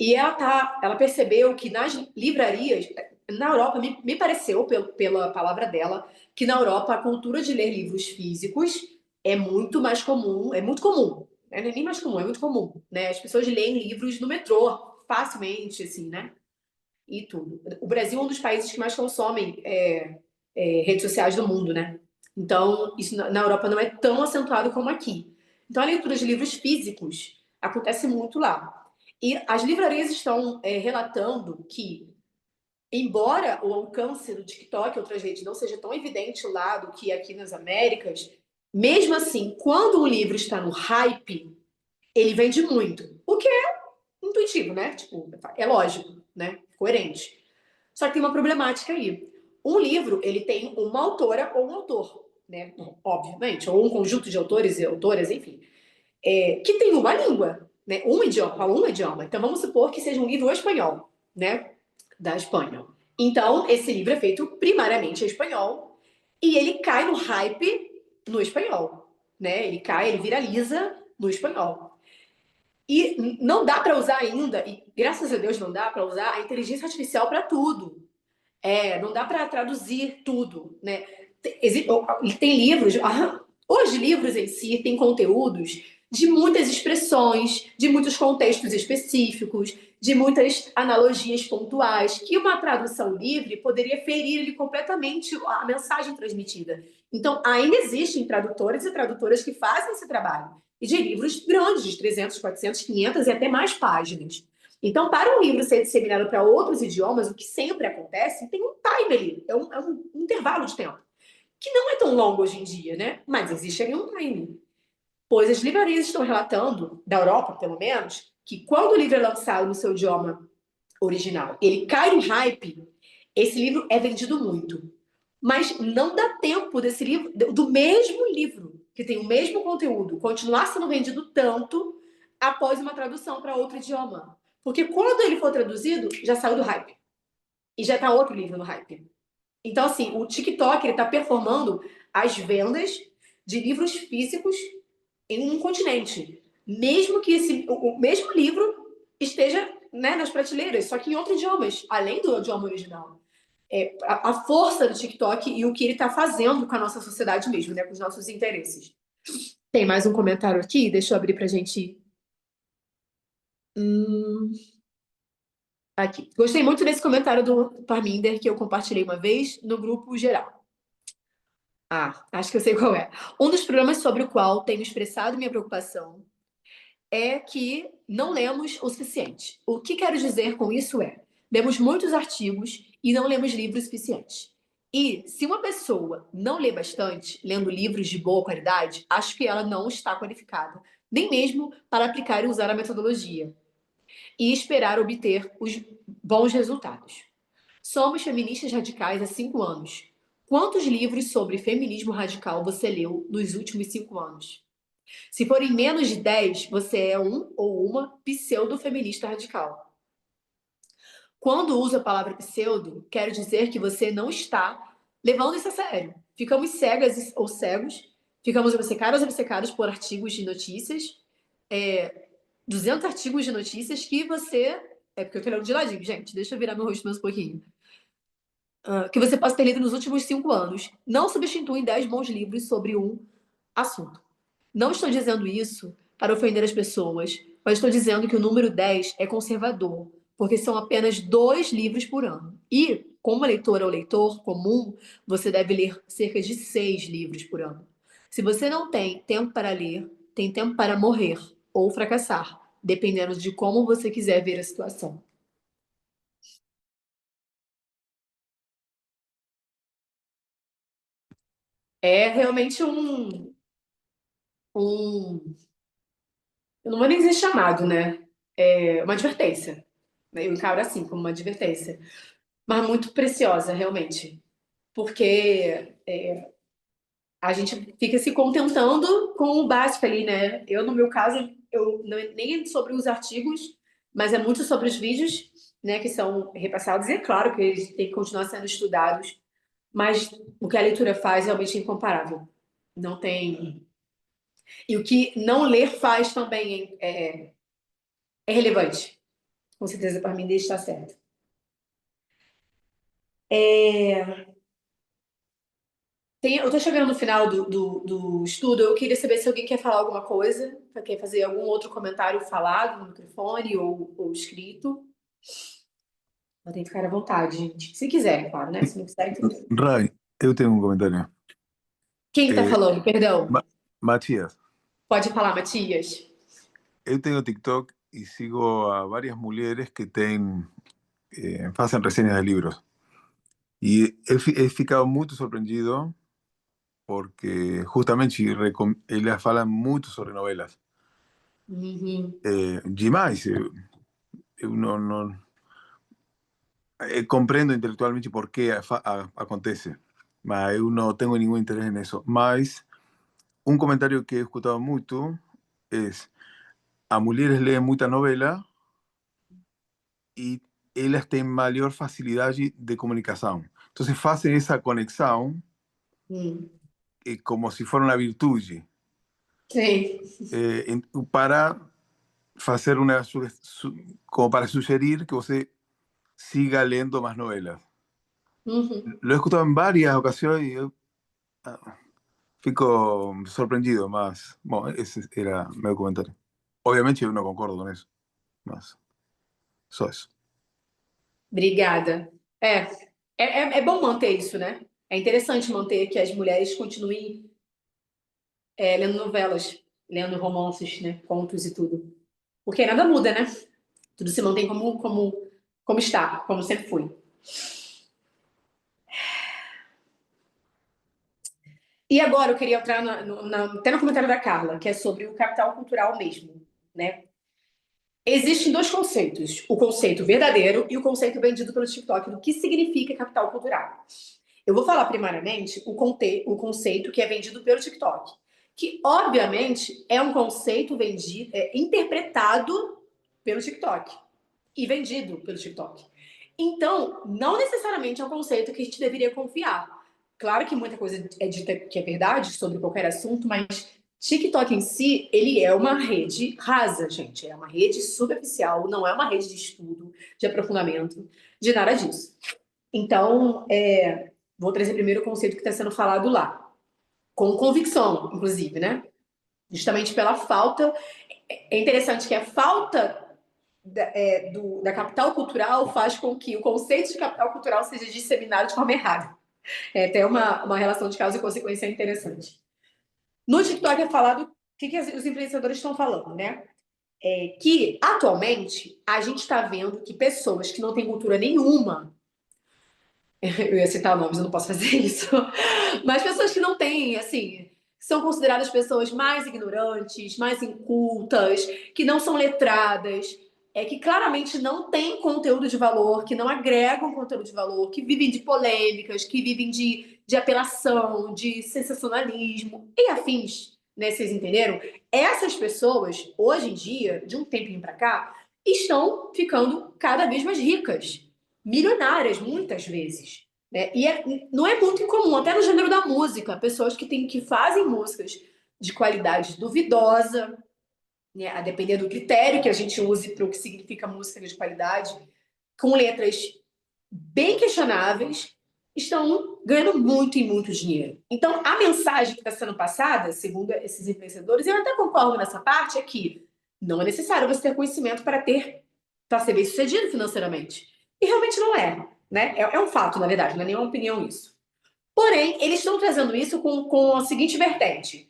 E ela percebeu que nas livrarias, na Europa, me pareceu, pela palavra dela, que na Europa a cultura de ler livros físicos é muito mais comum, é muito comum, né? Não é nem mais comum, é muito comum, né? As pessoas leem livros no metrô, facilmente, assim, né? E tudo. O Brasil é um dos países que mais consomem redes sociais do mundo, né? Então, isso na Europa não é tão acentuado como aqui. Então, a leitura de livros físicos acontece muito lá. E as livrarias estão relatando que, embora o alcance do TikTok e outras redes não seja tão evidente lá do que aqui nas Américas, mesmo assim, quando um livro está no hype, ele vende muito. O que é intuitivo, né? Tipo, é lógico, né? Coerente. Só que tem uma problemática aí. Um livro, ele tem uma autora ou um autor, né? Obviamente, ou um conjunto de autores e autoras, enfim, que tem uma língua, né? Um idioma, fala um idioma. Então, vamos supor que seja um livro espanhol, né? Da Espanha. Então, esse livro é feito primariamente em espanhol e ele cai no hype no espanhol, né? Ele viraliza no espanhol. E não dá para usar ainda, e graças a Deus não dá para usar a inteligência artificial para tudo. Não dá para traduzir tudo, né? Tem livros, os livros em si têm conteúdos de muitas expressões, de muitos contextos específicos, de muitas analogias pontuais, que uma tradução livre poderia ferir ele completamente a mensagem transmitida. Então, ainda existem tradutores e tradutoras que fazem esse trabalho. E de livros grandes, de 300, 400, 500 e até mais páginas. Então, para um livro ser disseminado para outros idiomas, o que sempre acontece, tem um time ali, é um intervalo de tempo, que não é tão longo hoje em dia, né? Mas existe ali um time. Pois as livrarias estão relatando, da Europa pelo menos, que quando o livro é lançado no seu idioma original, ele cai no hype, esse livro é vendido muito. Mas não dá tempo desse livro, do mesmo livro, que tem o mesmo conteúdo, continuar sendo vendido tanto após uma tradução para outro idioma. Porque quando ele for traduzido, já saiu do hype. E já está outro livro no hype. Então, assim, o TikTok está performando as vendas de livros físicos em um continente. Mesmo que o mesmo livro esteja, né, nas prateleiras, só que em outros idiomas, além do idioma original. A força do TikTok e o que ele está fazendo com a nossa sociedade mesmo, né, com os nossos interesses. Tem mais um comentário aqui? Deixa eu abrir para a gente. Aqui. Gostei muito desse comentário do Parminder que eu compartilhei uma vez no grupo geral. Acho que eu sei qual é. Um dos problemas sobre o qual tenho expressado minha preocupação é que não lemos o suficiente. O que quero dizer com isso lemos muitos artigos e não lemos livros suficientes. E se uma pessoa não lê bastante, lendo livros de boa qualidade, acho que ela não está qualificada, nem mesmo para aplicar e usar a metodologia e esperar obter os bons resultados. Somos feministas radicais há 5 anos. Quantos livros sobre feminismo radical você leu nos últimos 5 anos? Se forem menos de 10, você é um ou uma pseudo-feminista radical. Quando uso a palavra pseudo, quero dizer que você não está levando isso a sério. Ficamos cegas ou cegos, ficamos obcecados por artigos de notícias, 200 artigos de notícias que você... É porque eu tô olhando de ladinho, gente, deixa eu virar meu rosto mais um pouquinho. Que você possa ter lido nos últimos 5 anos. Não substituem 10 bons livros sobre um assunto. Não estou dizendo isso para ofender as pessoas, mas estou dizendo que o número 10 é conservador, porque são apenas 2 livros por ano. E, como leitora ou leitor comum, você deve ler cerca de 6 livros por ano. Se você não tem tempo para ler, tem tempo para morrer ou fracassar, dependendo de como você quiser ver a situação. É realmente eu não vou nem dizer chamado, né? É uma advertência. Eu encaro assim, como uma advertência. Mas muito preciosa, realmente. Porque a gente fica se contentando com o básico ali, né? Eu, no meu caso, eu não é nem sobre os artigos, mas é muito sobre os vídeos, né, que são repassados. E é claro que eles têm que continuar sendo estudados, mas o que a leitura faz realmente é incomparável. Não tem... E o que não ler faz também é relevante. Com certeza, para mim, deixa estar certo. Eu tô chegando no final do estudo, eu queria saber se alguém quer falar alguma coisa, quer fazer algum outro comentário falado no microfone ou escrito. Podem ficar à vontade, gente. Se quiser, claro, né? Se não quiser, tudo bem. Ray, eu tenho um comentário. Quem tá falando? Perdão. Matias, Pode falar, Matias. eu tenho TikTok y sigo a varias mujeres que hacen reseñas de libros. Y he ficado muito surpreendido porque justamente elas falam muito sobre novelas. Uhum. Demais. Eu compreendo intelectualmente por que acontece, mas eu não tenho nenhum interesse nisso. Mas um comentário que he escutado muito é: as mulheres leem muita novela e elas têm maior facilidade de comunicação. Então fazem essa conexão como se fosse uma virtude, Sim. para fazer como para sugerir que você siga lendo mais novelas. Uhum. Lo he escuchado en varias ocasiones y yo fico sorprendido, mas, bom, esse era meu comentario. Obviamente eu não concordo com isso, mas só isso. Obrigada. É bom manter isso, né? É interessante manter que as mulheres continuem lendo novelas, lendo romances, né? Contos e tudo. Porque nada muda, né? Tudo se mantém como está, como sempre foi. E agora eu queria entrar até no comentário da Carla, que é sobre o capital cultural mesmo, né? Existem 2 conceitos, o conceito verdadeiro e o conceito vendido pelo TikTok, do que significa capital cultural. Eu vou falar primariamente o conceito que é vendido pelo TikTok, que obviamente é um conceito vendido, interpretado pelo TikTok e vendido pelo TikTok. Então, não necessariamente é um conceito que a gente deveria confiar. Claro que muita coisa é dita que é verdade sobre qualquer assunto, mas TikTok em si, ele é uma rede rasa, gente. É uma rede superficial, não é uma rede de estudo, de aprofundamento, de nada disso. Então, vou trazer primeiro o conceito que está sendo falado lá. Com convicção, inclusive, né? Justamente pela falta... É interessante que a falta da capital cultural faz com que o conceito de capital cultural seja disseminado de forma errada. É até uma relação de causa e consequência interessante. No TikTok é falado o que os influenciadores estão falando, né? Que atualmente a gente está vendo que pessoas que não têm cultura nenhuma, eu ia citar nomes, eu não posso fazer isso, mas pessoas que não têm, assim, são consideradas pessoas mais ignorantes, mais incultas, que não são letradas, que claramente não têm conteúdo de valor, que não agregam conteúdo de valor, que vivem de polêmicas, que vivem de apelação, de sensacionalismo e afins, né? Vocês entenderam? Essas pessoas, hoje em dia, de um tempinho para cá, estão ficando cada vez mais ricas, milionárias, muitas vezes. Né? Não é muito incomum, até no gênero da música, pessoas que fazem músicas de qualidade duvidosa, né? A depender do critério que a gente use para o que significa música de qualidade, com letras bem questionáveis, estão ganhando muito e muito dinheiro. Então, a mensagem que está sendo passada, segundo esses influenciadores, e eu até concordo nessa parte, é que não é necessário você ter conhecimento para ser bem-sucedido financeiramente. E realmente não é, né? É um fato, na verdade, não é nenhuma opinião isso. Porém, eles estão trazendo isso com a seguinte vertente.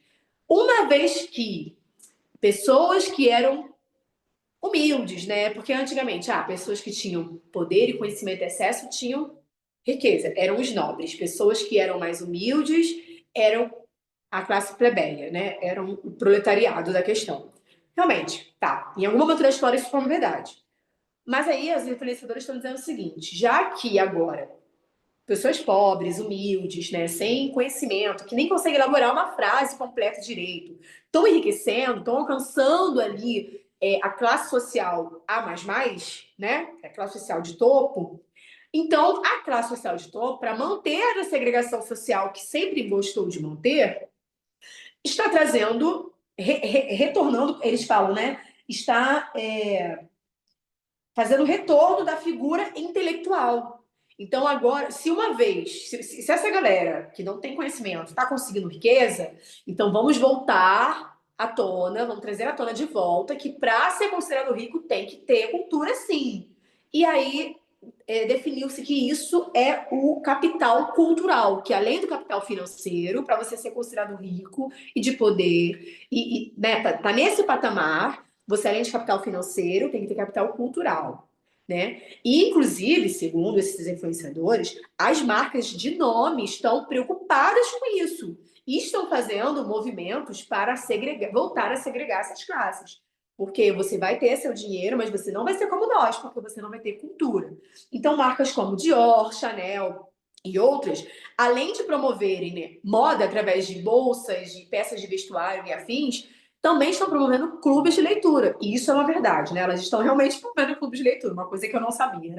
Uma vez que pessoas que eram humildes, né? Porque antigamente, pessoas que tinham poder e conhecimento em excesso tinham riqueza, eram os nobres. Pessoas que eram mais humildes eram a classe plebeia, né? Eram o proletariado da questão. Realmente, tá. Em algum momento da história isso foi uma verdade. Mas aí as influenciadoras estão dizendo o seguinte, já que agora pessoas pobres, humildes, né, sem conhecimento, que nem conseguem elaborar uma frase completa direito, estão enriquecendo, estão alcançando ali a classe social A++, né, a classe social de topo. Então, a classe social de topo, para manter a segregação social que sempre gostou de manter, está trazendo, retornando, eles falam, né, está fazendo retorno da figura intelectual. Então, agora, se uma vez, se essa galera que não tem conhecimento está conseguindo riqueza, então vamos voltar à tona, vamos trazer à tona de volta que para ser considerado rico tem que ter cultura, sim. E aí definiu-se que isso é o capital cultural, que além do capital financeiro, para você ser considerado rico e de poder, né, tá nesse patamar, você além de capital financeiro tem que ter capital cultural. Né? E, inclusive, segundo esses influenciadores, as marcas de nome estão preocupadas com isso e estão fazendo movimentos para voltar a segregar essas classes. Porque você vai ter seu dinheiro, mas você não vai ser como nós, porque você não vai ter cultura. Então, marcas como Dior, Chanel e outras, além de promoverem, né, moda através de bolsas, de peças de vestuário e afins, também estão promovendo clubes de leitura. E isso é uma verdade, né? Elas estão realmente promovendo clubes de leitura, uma coisa que eu não sabia,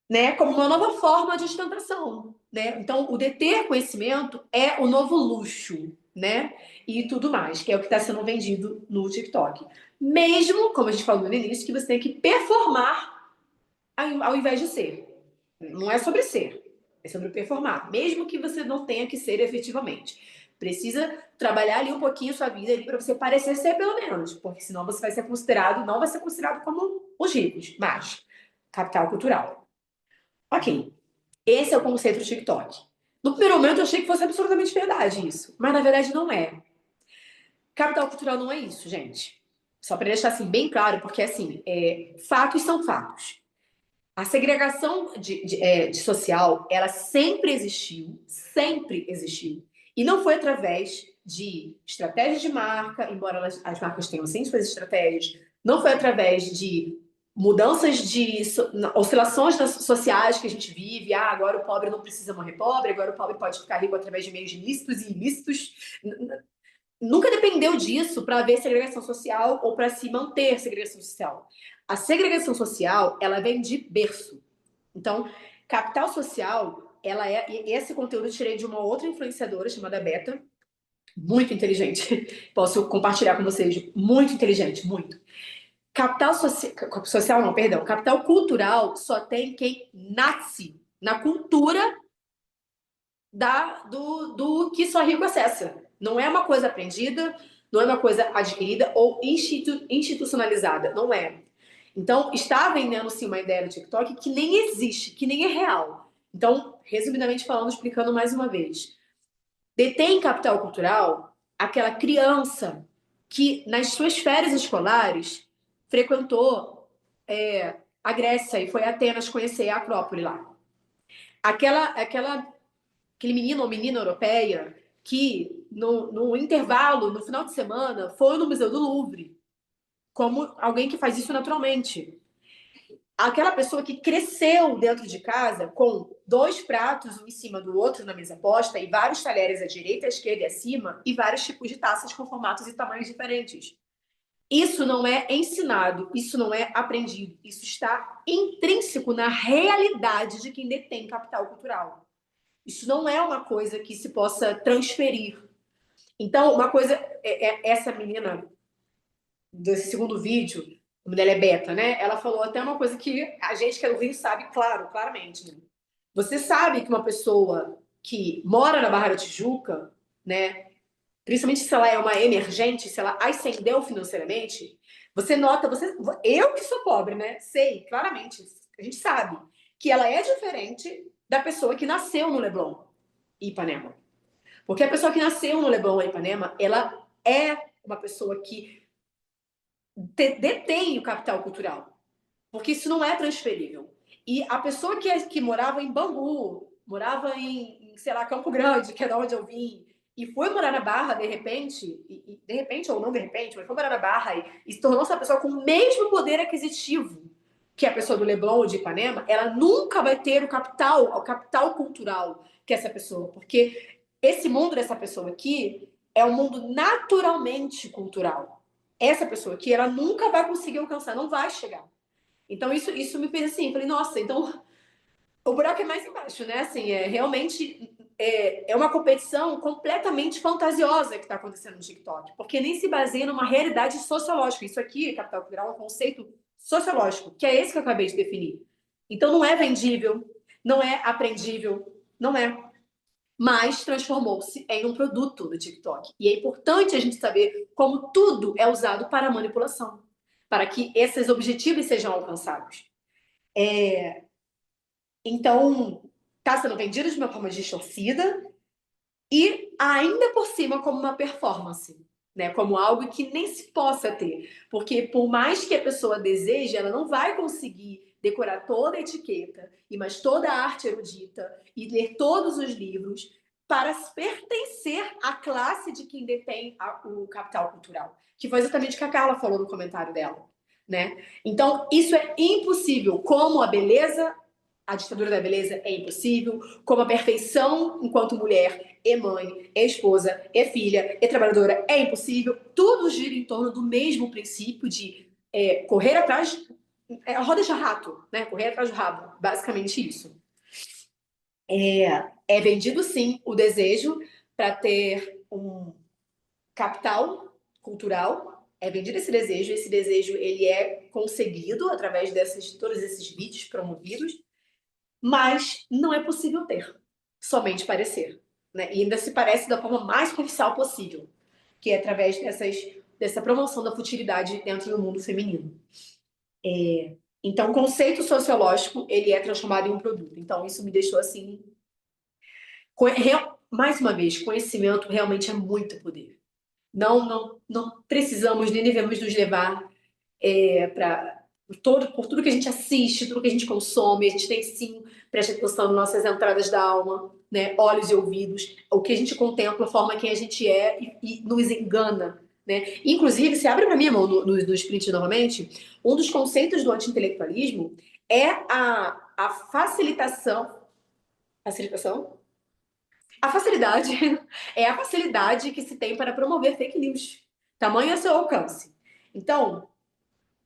né? Como uma nova forma de ostentação, né? Então, o deter conhecimento é o novo luxo, né? E tudo mais, que é o que está sendo vendido no TikTok. Mesmo, como a gente falou no início, que você tem que performar ao invés de ser. Não é sobre ser, é sobre performar. Mesmo que você não tenha que ser efetivamente. Precisa trabalhar ali um pouquinho sua vida ali para você parecer ser pelo menos, porque senão você vai ser considerado, não vai ser considerado como os ricos, mas capital cultural. Ok, esse é o conceito do TikTok. No primeiro momento eu achei que fosse absolutamente verdade isso, mas na verdade não é. Capital cultural não é isso, gente. Só para deixar assim bem claro, porque assim, fatos são fatos. A segregação de social, ela sempre existiu, e não foi através de estratégias de marca, embora as marcas tenham sim suas estratégias, não foi através de mudanças de oscilações sociais que a gente vive. Agora o pobre não precisa morrer pobre, agora o pobre pode ficar rico através de meios lícitos e ilícitos. Nunca dependeu disso para haver segregação social ou para se manter segregação social. A segregação social, ela vem de berço. Então, capital social, ela esse conteúdo eu tirei de uma outra influenciadora chamada Beta, muito inteligente. Posso compartilhar com vocês, muito inteligente, muito. Capital social não, perdão. Capital cultural só tem quem nasce na cultura do que só rico acessa. Não é uma coisa aprendida, não é uma coisa adquirida ou institucionalizada. Não é. Então, está vendendo sim uma ideia no TikTok que nem existe, que nem é real. Então, resumidamente falando, explicando mais uma vez. Detém capital cultural aquela criança que, nas suas férias escolares, frequentou a Grécia e foi a Atenas conhecer a Acrópole lá. Aquele menino ou menina europeia que, no intervalo, no final de semana, foi no Museu do Louvre, como alguém que faz isso naturalmente. aquela pessoa que cresceu dentro de casa com 2 pratos, um em cima do outro na mesa posta, e vários talheres à direita, à esquerda e acima, e vários tipos de taças com formatos e tamanhos diferentes. Isso não é ensinado, isso não é aprendido, isso está intrínseco na realidade de quem detém capital cultural. Isso não é uma coisa que se possa transferir. Então, uma coisa, essa menina desse segundo vídeo, o nome dela é Beta, né? Ela falou até uma coisa que a gente que é do Rio sabe, claramente. Né? Você sabe que uma pessoa que mora na Barra da Tijuca, né? Principalmente se ela é uma emergente, se ela ascendeu financeiramente, você nota, eu que sou pobre, né? Sei, claramente, a gente sabe que ela é diferente da pessoa que nasceu no Leblon e Ipanema. Porque a pessoa que nasceu no Leblon e Ipanema, ela é uma pessoa que detém o capital cultural. Porque isso não é transferível. E a pessoa que morava em Bangu, morava em, sei lá, Campo Grande, que é de onde eu vim, e foi morar na Barra, de repente, de repente ou não de repente, mas foi morar na Barra e se tornou essa pessoa com o mesmo poder aquisitivo que a pessoa do Leblon ou de Ipanema, ela nunca vai ter o capital cultural que essa pessoa, porque esse mundo dessa pessoa aqui é um mundo naturalmente cultural. Essa pessoa aqui, ela nunca vai conseguir alcançar, não vai chegar. Então, isso me fez assim, falei, nossa, então o buraco é mais embaixo, né? Assim, realmente é uma competição completamente fantasiosa que está acontecendo no TikTok, porque nem se baseia numa realidade sociológica. Isso aqui, capital cultural, é um conceito sociológico, que é esse que eu acabei de definir. Então, não é vendível, não é aprendível, não é. Mas transformou-se em um produto do TikTok. E é importante a gente saber como tudo é usado para manipulação, para que esses objetivos sejam alcançados. Então, está sendo vendido de uma forma distorcida e ainda por cima como uma performance, né? Como algo que nem se possa ter. Porque por mais que a pessoa deseje, ela não vai conseguir decorar toda a etiqueta e mais toda a arte erudita e ler todos os livros para pertencer à classe de quem detém o capital cultural. Que foi exatamente o que a Carla falou no comentário dela, né? Então, isso é impossível. Como a beleza, a ditadura da beleza é impossível, como a perfeição enquanto mulher, e mãe, e esposa, e filha, e trabalhadora é impossível. Tudo gira em torno do mesmo princípio de correr atrás, a roda de rato, né? Correr atrás do rabo, basicamente isso. É vendido, sim, o desejo para ter um capital cultural, é vendido esse desejo ele é conseguido através de todos esses vídeos promovidos, mas não é possível ter, somente parecer, né? E ainda se parece da forma mais superficial possível, que é através dessa promoção da futilidade dentro do mundo feminino. Então, o conceito sociológico, ele é transformado em um produto. Então, isso me deixou assim... Mais uma vez, conhecimento realmente é muito poder. Não precisamos nem devemos nos levar por tudo que a gente assiste, tudo que a gente consome. A gente tem sim prestar atenção nas nossas entradas da alma, né? Olhos e ouvidos, o que a gente contempla, a forma quem a gente é e nos engana, né? Inclusive, se abre para mim, amor, no sprint novamente, um dos conceitos do anti-intelectualismo é a facilitação. Facilitação? A facilidade é a facilidade que se tem para promover fake news. Tamanho é seu alcance. Então,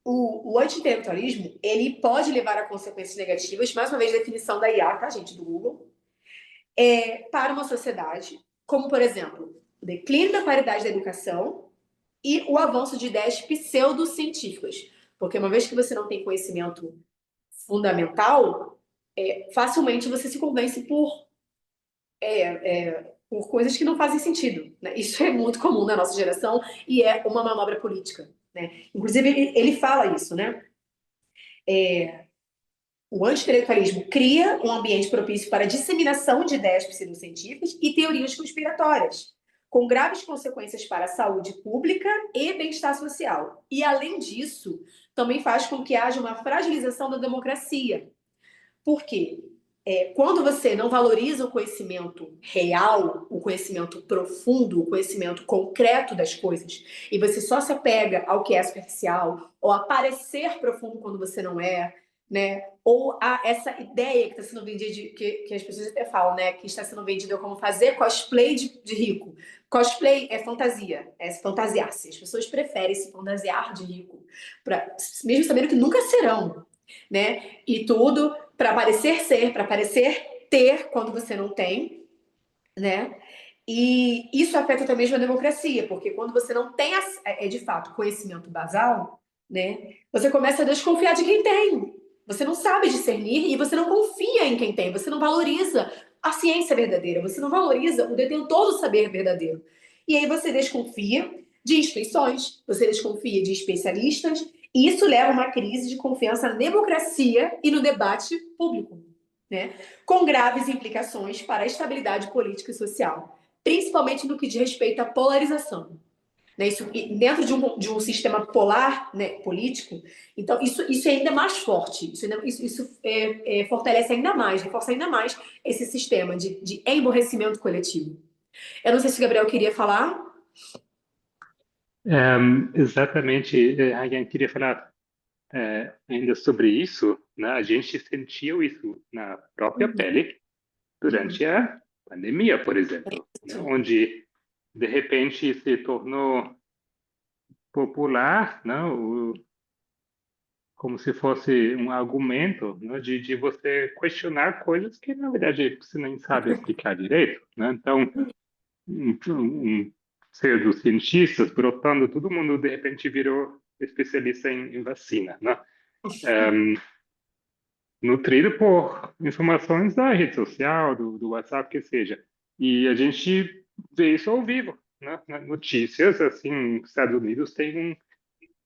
o anti-intelectualismo, ele pode levar a consequências negativas, mais uma vez, definição da IA, tá, gente, do Google, para uma sociedade, como, por exemplo, o declínio da qualidade da educação e o avanço de ideias pseudocientíficas. Porque uma vez que você não tem conhecimento fundamental, facilmente você se convence por coisas que não fazem sentido, né? Isso é muito comum na nossa geração e é uma manobra política, né? Inclusive, ele fala isso, né? O anti-intelectualismo cria um ambiente propício para a disseminação de ideias pseudocientíficas e teorias conspiratórias, com graves consequências para a saúde pública e bem-estar social. E, além disso, também faz com que haja uma fragilização da democracia. Por quê? Quando você não valoriza o conhecimento real, o conhecimento profundo, o conhecimento concreto das coisas, e você só se apega ao que é superficial, ou a parecer profundo quando você não é, né? Ou essa ideia que está sendo vendida, que as pessoas até falam, né? Que está sendo vendida como fazer cosplay de rico. Cosplay é fantasia, é se fantasiar-se. As pessoas preferem se fantasiar de rico, mesmo sabendo que nunca serão, né? E tudo para parecer ser, para parecer ter quando você não tem, né? E isso afeta também a democracia, porque quando você não tem, de fato, conhecimento basal, né? Você começa a desconfiar de quem tem. Você não sabe discernir e você não confia em quem tem. Você não valoriza a ciência verdadeira. Você não valoriza o detentor do saber verdadeiro. E aí você desconfia de instituições, você desconfia de especialistas, e isso leva a uma crise de confiança na democracia e no debate público, né? Com graves implicações para a estabilidade política e social, principalmente no que diz respeito à polarização. Né? Isso, dentro de um sistema polar, né, político, então isso é ainda mais forte, isso fortalece ainda mais, reforça ainda mais esse sistema de emborrecimento coletivo. Eu não sei se o Gabriel queria falar. Exatamente, Hagen, queria falar ainda sobre isso, né? A gente sentiu isso na própria pele durante a pandemia, por exemplo, né? Onde de repente se tornou popular, né? Como se fosse um argumento, né? De você questionar coisas que na verdade você nem sabe explicar direito, né? Então, um pseudocientistas brotando, todo mundo de repente virou especialista em vacina, né? Nutrido por informações da rede social, do WhatsApp, que seja. E a gente vê isso ao vivo, né? Notícias, assim, nos Estados Unidos tem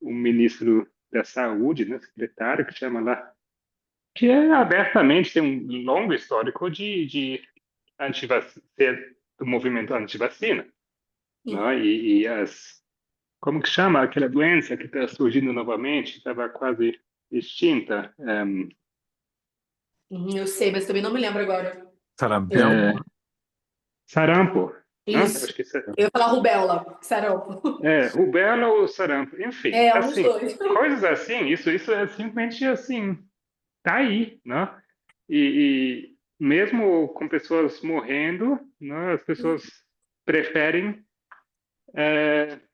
um ministro da saúde, né, secretário, que chama lá, que é abertamente, tem um longo histórico de do movimento antivacina, né? Como que chama aquela doença que está surgindo novamente, estava quase extinta? Eu sei, mas também não me lembro agora. Sarampião. Sarampo, né? Isso. Acho que Eu ia falar rubéola, sarampo. rubéola ou sarampo, enfim, É, um dos assim, dois. coisas assim, isso é simplesmente assim, tá aí, né? E mesmo com pessoas morrendo, né, as pessoas preferem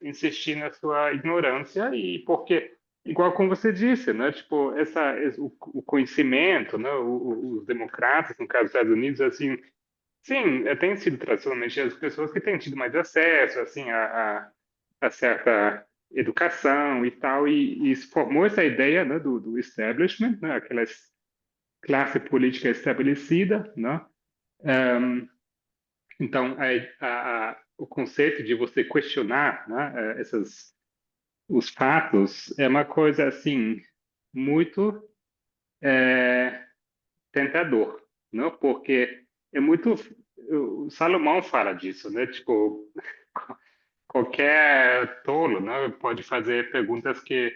insistir na sua ignorância e porque, igual como você disse, né, tipo, o conhecimento, né, os democratas, no caso dos Estados Unidos, assim, sim, tem sido tradicionalmente as pessoas que têm tido mais acesso, assim, a certa educação e tal, e se formou essa ideia, né, do establishment, né, aquela classe política estabelecida, né? Então, o conceito de você questionar, né, os fatos é uma coisa assim muito tentador, não? Porque é muito o Salomão fala disso, né? Tipo, qualquer tolo, né, pode fazer perguntas que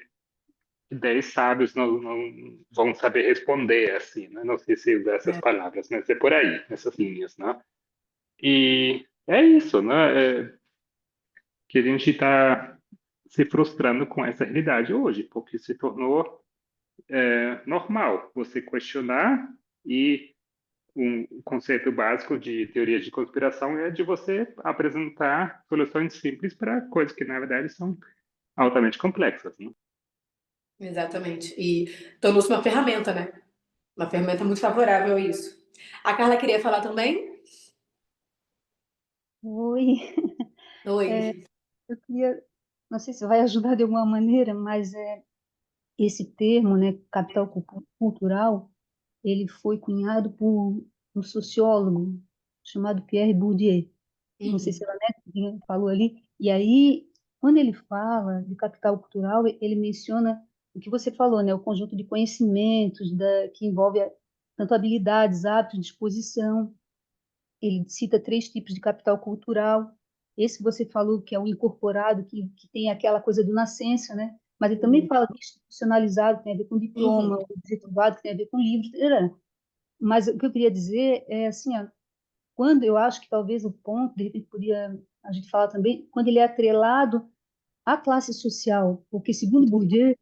10 sábios não vão saber responder assim, né? Não sei se usar essas palavras, mas é por aí, nessas linhas, né? E é isso, né? Que a gente está se frustrando com essa realidade hoje, porque se tornou normal você questionar e um conceito básico de teoria de conspiração é de você apresentar soluções simples para coisas que, na verdade, são altamente complexas, né? Exatamente. E tornou-se uma ferramenta, né? Uma ferramenta muito favorável a isso. A Carla queria falar também? Oi, Oi. eu queria, não sei se vai ajudar de alguma maneira, mas esse termo, né, capital cultural, ele foi cunhado por um sociólogo chamado Pierre Bourdieu. Não sei se ela, né, falou ali. E aí, quando ele fala de capital cultural, ele menciona o que você falou, né, o conjunto de conhecimentos que envolve tanto habilidades, hábitos, disposição. Ele cita 3 tipos de capital cultural. Esse que você falou, que é o incorporado, que tem aquela coisa do nascença, né? Mas ele também fala do institucionalizado, que tem a ver com diploma, o objetivado, que tem a ver com livros. Mas o que eu queria dizer é assim, ó, quando eu acho que talvez o ponto, de repente, podia a gente falar também, quando ele é atrelado à classe social, porque, segundo Bourdieu,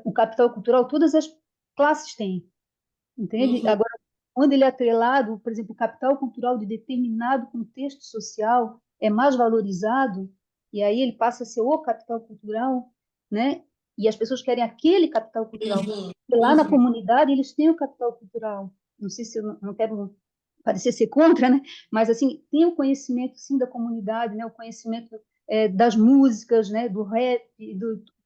o capital cultural, todas as classes têm, entende? Uhum. Agora, quando ele é atrelado, por exemplo, o capital cultural de determinado contexto social é mais valorizado, e aí ele passa a ser o capital cultural, né? E as pessoas querem aquele capital cultural. Uhum. E lá na Uhum. comunidade eles têm o capital cultural. Não sei se eu não quero parecer ser contra, né? Mas assim, tem o conhecimento sim da comunidade, né? O conhecimento das músicas, né? Do rap,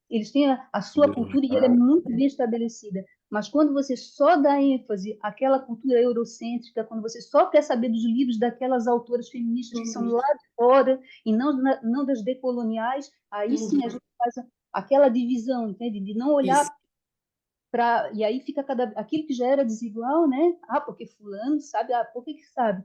eles têm a sua cultura e ela é muito bem estabelecida. Mas quando você só dá ênfase àquela cultura eurocêntrica, quando você só quer saber dos livros daquelas autoras feministas que são Uhum. lá de fora e não das decoloniais, aí sim a Uhum. gente faz aquela divisão, entende? De não olhar Isso. para... E aí fica aquilo que já era desigual, né? Ah, porque fulano sabe. Ah, por que sabe?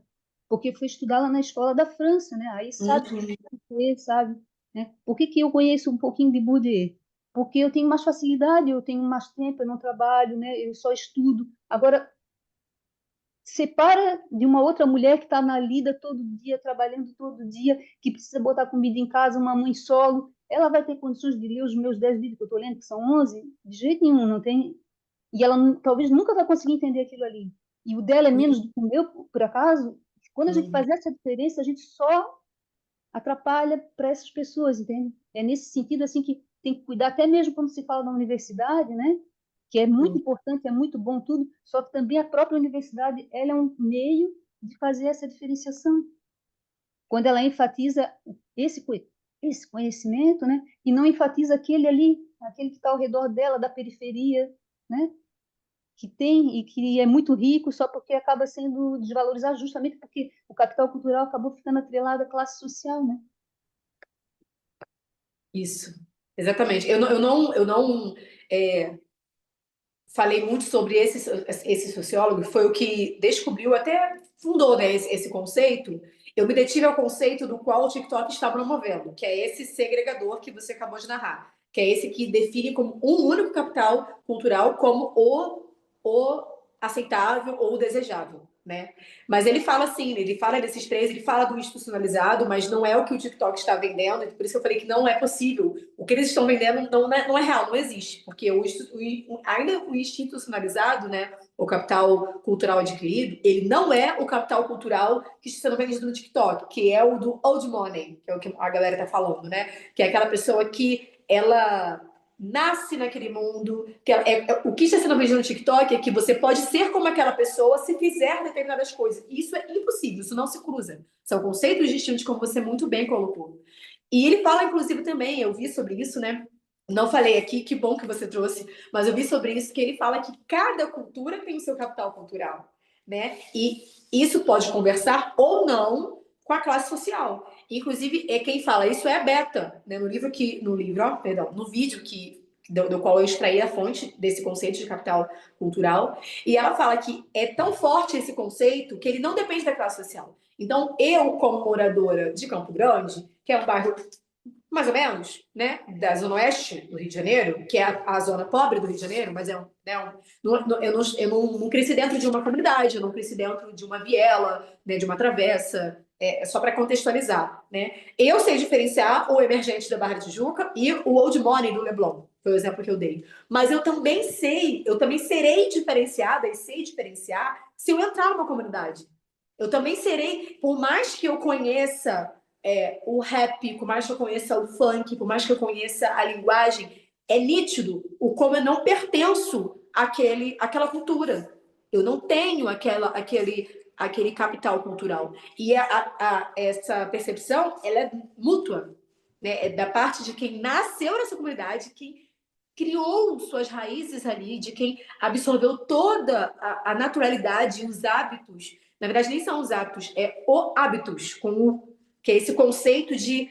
Porque foi estudar lá na escola da França, né? Aí sabe, Uhum. sabe? Né? Por que eu conheço um pouquinho de Bourdieu? Porque eu tenho mais facilidade, eu tenho mais tempo, eu não trabalho, né? Eu só estudo. Agora, separa de uma outra mulher que está na lida todo dia, trabalhando todo dia, que precisa botar comida em casa, uma mãe solo. Ela vai ter condições de ler os meus 10 livros que eu estou lendo, que são 11? De jeito nenhum, não tem. E ela talvez nunca vai conseguir entender aquilo ali. E o dela é menos do que o meu, por acaso. Quando a gente Uhum. faz essa diferença, a gente só atrapalha para essas pessoas, entende? É nesse sentido assim que tem que cuidar, até mesmo quando se fala da universidade, né? Que é muito Uhum. importante, é muito bom tudo, só que também a própria universidade, ela é um meio de fazer essa diferenciação. Quando ela enfatiza esse, esse conhecimento, né? E não enfatiza aquele ali, aquele que está ao redor dela, da periferia, né? Que tem e que é muito rico só porque acaba sendo desvalorizado justamente porque o capital cultural acabou ficando atrelado à classe social, né? Isso, exatamente. Eu não falei muito sobre esse sociólogo, foi o que descobriu, até fundou, né, esse conceito. Eu me detive ao conceito do qual o TikTok está promovendo, que é esse segregador que você acabou de narrar, que é esse que define como um único capital cultural como o aceitável ou o desejável, né? Mas ele fala assim, ele fala desses três, ele fala do institucionalizado, mas não é o que o TikTok está vendendo, por isso que eu falei que não é possível. O que eles estão vendendo não é real, não existe, porque ainda o institucionalizado, né, o capital cultural adquirido, ele não é o capital cultural que está sendo vendido no TikTok, que é o do old money, que é o que a galera tá falando, né? Que é aquela pessoa que ela nasce naquele mundo, que o que está sendo vendido no TikTok é que você pode ser como aquela pessoa se fizer determinadas coisas. Isso é impossível, isso não se cruza. São conceitos distintos, como você muito bem colocou. E ele fala, inclusive, também, eu vi sobre isso, né? Não falei aqui, que bom que você trouxe, mas eu vi sobre isso, que ele fala que cada cultura tem o seu capital cultural, né? E isso pode conversar ou não com a classe social. Inclusive, quem fala isso é a Beta, né? No vídeo do qual eu extraí a fonte desse conceito de capital cultural, e ela fala que é tão forte esse conceito que ele não depende da classe social. Então, eu, como moradora de Campo Grande, que é um bairro mais ou menos, né, da Zona Oeste do Rio de Janeiro, que é a zona pobre do Rio de Janeiro, mas eu não cresci dentro de uma comunidade, eu não cresci dentro de uma viela, né, de uma travessa, só para contextualizar, né? Eu sei diferenciar o emergente da Barra de Tijuca e o Old Money do Leblon, foi o exemplo que eu dei. Mas eu também serei diferenciada e sei diferenciar se eu entrar numa comunidade. Eu também serei, por mais que eu conheça o rap, por mais que eu conheça o funk, por mais que eu conheça a linguagem, é nítido o como eu não pertenço àquela cultura. Eu não tenho aquele capital cultural. E essa percepção, ela é mútua, né? É da parte de quem nasceu nessa comunidade, quem criou suas raízes ali, de quem absorveu toda a naturalidade e os hábitos. Na verdade, nem são os hábitos, é o hábitos, que é esse conceito de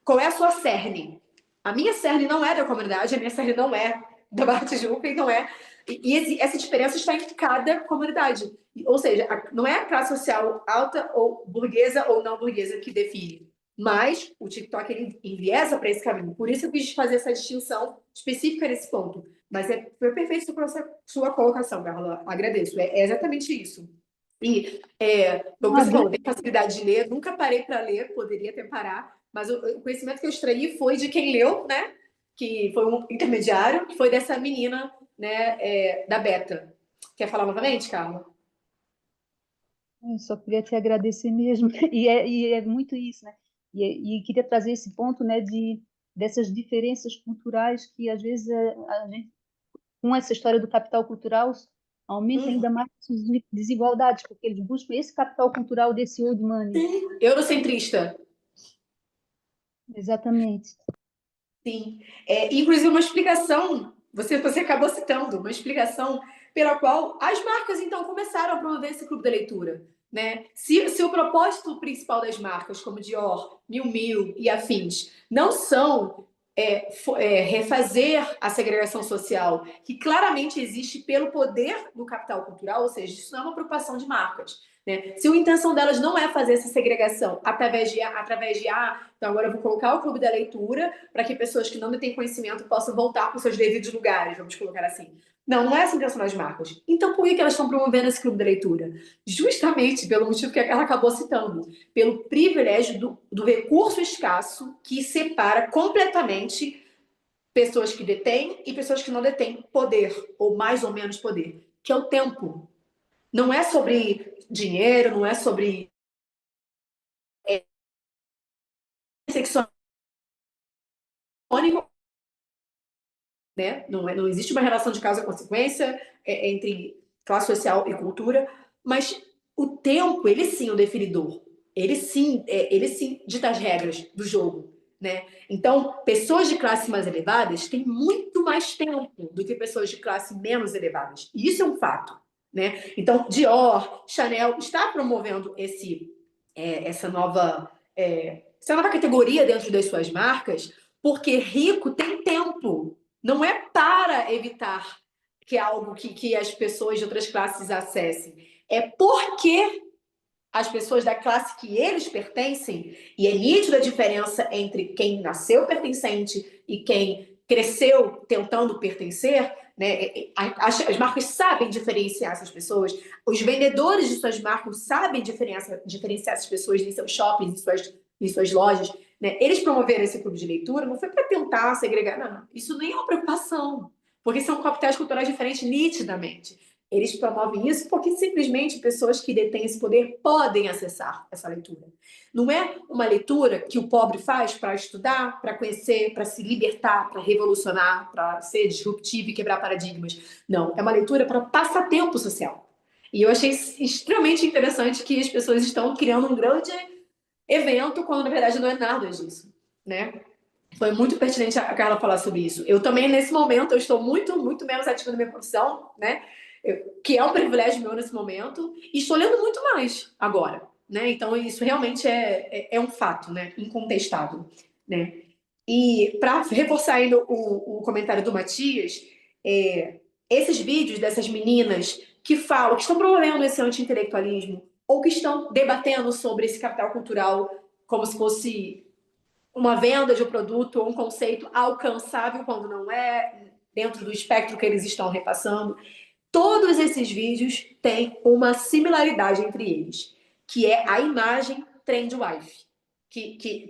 qual é a sua cerne. A minha cerne não é da comunidade, a minha cerne não é da Barra Tijuca e não é. E essa diferença está em cada comunidade. Ou seja, não é a classe social alta ou burguesa ou não burguesa que define. Mas o TikTok ele enviesa para esse caminho. Por isso eu quis fazer essa distinção específica nesse ponto. Mas foi perfeito sua colocação, Carla. Agradeço. É exatamente isso. E, como você falou, tem facilidade de ler, nunca parei para ler, poderia até parar, mas o conhecimento que eu extraí foi de quem leu, né? Que foi um intermediário, que foi dessa menina né, da Beta. Quer falar novamente, Carla? Eu só queria te agradecer mesmo. E é muito isso, né? E queria trazer esse ponto, né, dessas diferenças culturais que, às vezes, a gente, com essa história do capital cultural, aumenta ainda mais as desigualdades, porque eles buscam esse capital cultural desse old money. Eurocentrista. Exatamente. Sim. Inclusive, uma explicação, você acabou citando, uma explicação pela qual as marcas, então, começaram a promover esse clube da leitura. Né? Se o propósito principal das marcas, como Dior, Miu Miu e afins, não são refazer a segregação social, que claramente existe pelo poder do capital cultural, ou seja, isso não é uma preocupação de marcas. Né? Se a intenção delas não é fazer essa segregação através de então agora eu vou colocar o clube da leitura para que pessoas que não detêm conhecimento possam voltar para os seus devidos lugares, vamos colocar assim. Não é essa a intenção das marcas. Então, por que elas estão promovendo esse clube da leitura? Justamente pelo motivo que ela acabou citando, pelo privilégio do recurso escasso que separa completamente pessoas que detêm e pessoas que não detêm poder, ou mais ou menos poder, que é o tempo. Não é sobre dinheiro, não é sobre sexo, né? Não existe uma relação de causa e consequência entre classe social e cultura, mas o tempo, ele sim é o definidor. Ele sim dita as regras do jogo, né? Então, pessoas de classe mais elevadas têm muito mais tempo do que pessoas de classe menos elevadas. E isso é um fato, né? Então, Dior, Chanel está promovendo essa nova categoria dentro das suas marcas, porque rico tem tempo. Não é para evitar que é algo que as pessoas de outras classes acessem. É porque as pessoas da classe que eles pertencem, e é nítida a diferença entre quem nasceu pertencente e quem cresceu tentando pertencer, né? As marcas sabem diferenciar essas pessoas, os vendedores de suas marcas sabem diferenciar essas pessoas em seus shoppings, em suas lojas. Né? Eles promoveram esse clube de leitura não foi para tentar segregar, não. Isso nem é uma preocupação, porque são capitais culturais diferentes nitidamente. Eles promovem isso porque simplesmente pessoas que detêm esse poder podem acessar essa leitura. Não é uma leitura que o pobre faz para estudar, para conhecer, para se libertar, para revolucionar, para ser disruptivo e quebrar paradigmas. Não, é uma leitura para passatempo social. E eu achei extremamente interessante que as pessoas estão criando um grande evento quando na verdade não é nada disso, né? Foi muito pertinente a Carla falar sobre isso. Eu também, nesse momento, eu estou muito, muito menos ativa na minha profissão, né? Que é um privilégio meu nesse momento, e estou lendo muito mais agora, né? Então, isso realmente é um fato, né? Incontestável, né? E para reforçar ainda o comentário do Matias, esses vídeos dessas meninas que falam, que estão promovendo esse anti-intelectualismo, ou que estão debatendo sobre esse capital cultural como se fosse uma venda de um produto ou um conceito alcançável quando não é, dentro do espectro que eles estão repassando. Todos esses vídeos têm uma similaridade entre eles, que é a imagem trendwife.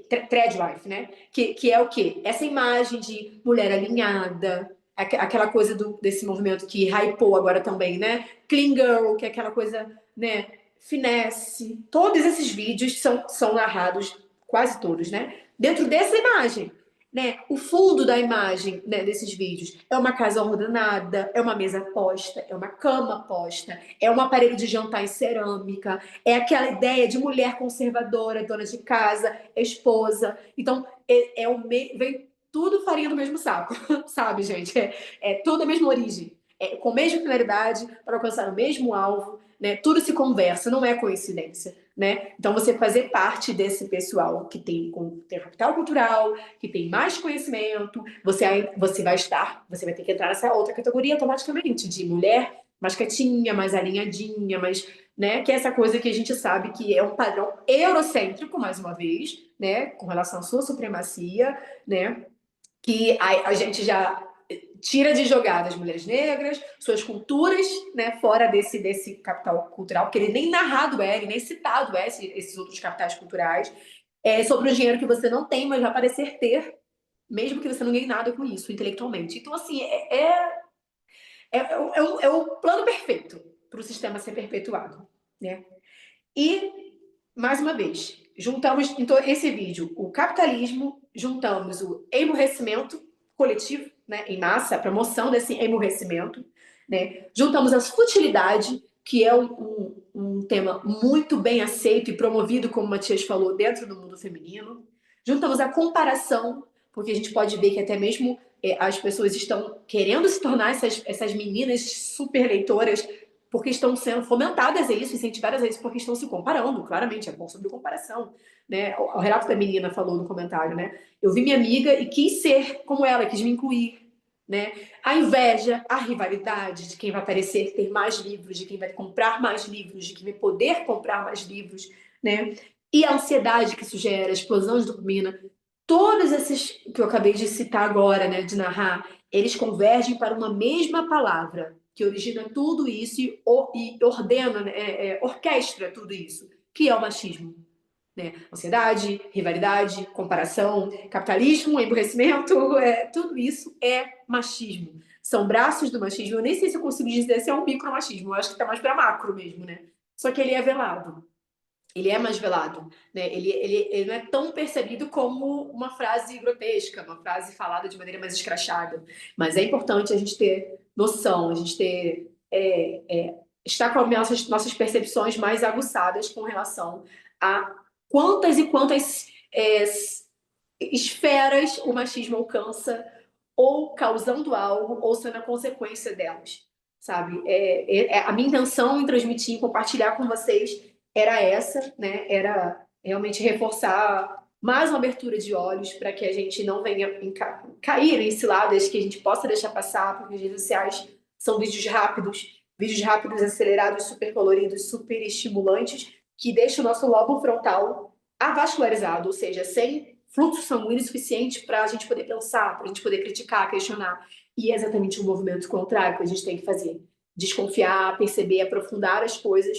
Threadwife, né? Que é o quê? Essa imagem de mulher alinhada, aquela coisa desse movimento que hypou agora também, né? Clean girl, que é aquela coisa, né? Finesse. Todos esses vídeos são narrados, quase todos, né? Dentro dessa imagem, né? O fundo da imagem, né, desses vídeos é uma casa ordenada, é uma mesa posta, é uma cama posta, é um aparelho de jantar em cerâmica, é aquela ideia de mulher conservadora, dona de casa, esposa. Então, vem tudo farinha do mesmo saco, sabe, gente? É tudo a mesma origem, com a mesma finalidade, para alcançar o mesmo alvo, né? Tudo se conversa, não é coincidência. Né? Então, você fazer parte desse pessoal que tem capital cultural, que tem mais conhecimento, você vai ter que entrar nessa outra categoria automaticamente, de mulher mais quietinha, mais alinhadinha, mais, né? Que é essa coisa que a gente sabe que é um padrão eurocêntrico, mais uma vez, né? Com relação à sua supremacia, né? Que a gente já tira de jogada as mulheres negras, suas culturas, né, fora desse capital cultural, porque ele nem narrado ele nem citado esses outros capitais culturais, sobre o dinheiro que você não tem, mas vai parecer ter, mesmo que você não ganhe nada com isso, intelectualmente. Então, assim, é o plano perfeito para o sistema ser perpetuado, né? E, mais uma vez, juntamos, então, esse vídeo, o capitalismo, juntamos o emburrecimento coletivo, né, em massa, a promoção desse emburrecimento, né? Juntamos a futilidade, que é um tema muito bem aceito e promovido, como o Matias falou, dentro do mundo feminino. Juntamos a comparação, porque a gente pode ver que até mesmo as pessoas estão querendo se tornar essas meninas super leitoras, porque estão sendo fomentadas a isso, incentivadas a isso, porque estão se comparando, claramente, é bom sobre comparação, né? O relato da menina falou no comentário, né? Eu vi minha amiga e quis ser como ela, quis me incluir, né? A inveja, a rivalidade de quem vai parecer ter mais livros, de quem vai comprar mais livros, de quem vai poder comprar mais livros, né? E a ansiedade que isso gera, a explosão de dopamina, todos esses que eu acabei de citar agora, né, de narrar, eles convergem para uma mesma palavra, que origina tudo isso e ordena, né, orquestra tudo isso, que é o machismo. Né? Ansiedade, rivalidade, comparação, capitalismo, emburrecimento, tudo isso é machismo. São braços do machismo. Eu nem sei se eu consigo dizer se é um micromachismo, eu acho que está mais para macro mesmo, né? Só que ele é velado. Ele é mais velado, né? Ele não é tão percebido como uma frase grotesca, uma frase falada de maneira mais escrachada. Mas é importante a gente ter noção, a gente ter estar com as nossas percepções mais aguçadas com relação a quantas e quantas esferas o machismo alcança, ou causando algo, ou sendo a consequência delas, sabe? A minha intenção em transmitir, em compartilhar com vocês era essa, né? Era realmente reforçar mais uma abertura de olhos para que a gente não venha cair em ciladas que a gente possa deixar passar, porque as redes sociais são vídeos rápidos, acelerados, super coloridos, super estimulantes, que deixam o nosso lobo frontal avascularizado, ou seja, sem fluxo sanguíneo suficiente para a gente poder pensar, para a gente poder criticar, questionar. E é exatamente o movimento contrário que a gente tem que fazer. Desconfiar, perceber, aprofundar as coisas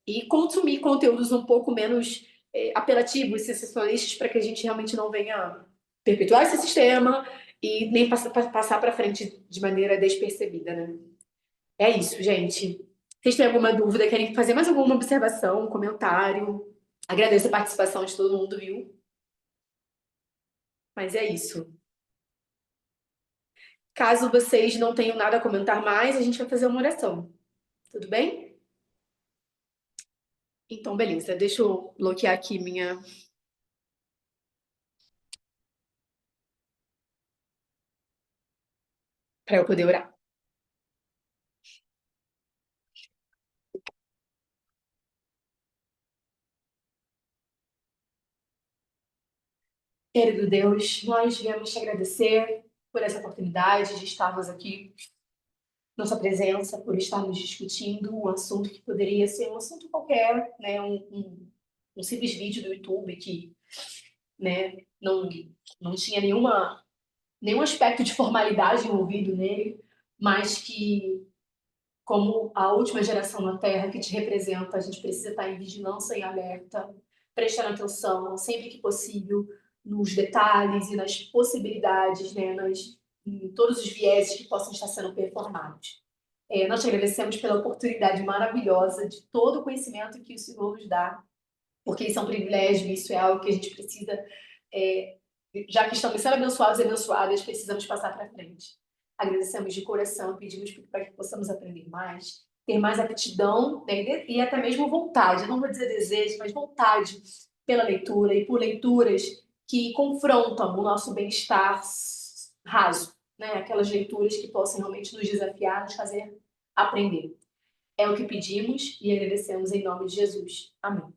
e consumir conteúdos um pouco menos apelativos, sensacionalistas, para que a gente realmente não venha perpetuar esse sistema e nem passar para frente de maneira despercebida, né? É isso, gente. Vocês têm alguma dúvida? Querem fazer mais alguma observação, comentário? Agradeço a participação de todo mundo, viu? Mas é isso. Caso vocês não tenham nada a comentar mais, a gente vai fazer uma oração. Tudo bem? Então, beleza. Deixa eu bloquear aqui minha... para eu poder orar. Querido Deus, nós viemos te agradecer por essa oportunidade de estarmos aqui, nossa presença, por estarmos discutindo um assunto que poderia ser um assunto qualquer, né? Um simples vídeo do YouTube que, né, não tinha nenhum aspecto de formalidade envolvido nele, mas que, como a última geração na Terra que te representa, a gente precisa estar em vigilância e alerta, prestar atenção sempre que possível nos detalhes e nas possibilidades, né, em todos os vieses que possam estar sendo performados. Nós te agradecemos pela oportunidade maravilhosa de todo o conhecimento que o Senhor nos dá, porque isso é um privilégio, isso é algo que a gente precisa, já que estamos sendo abençoados e abençoadas, precisamos passar para frente. Agradecemos de coração, pedimos para que possamos aprender mais, ter mais aptidão, né, e até mesmo vontade, eu não vou dizer desejo, mas vontade pela leitura e por leituras que confrontam o nosso bem-estar raso, né? Aquelas leituras que possam realmente nos desafiar, nos fazer aprender. É o que pedimos e agradecemos em nome de Jesus. Amém.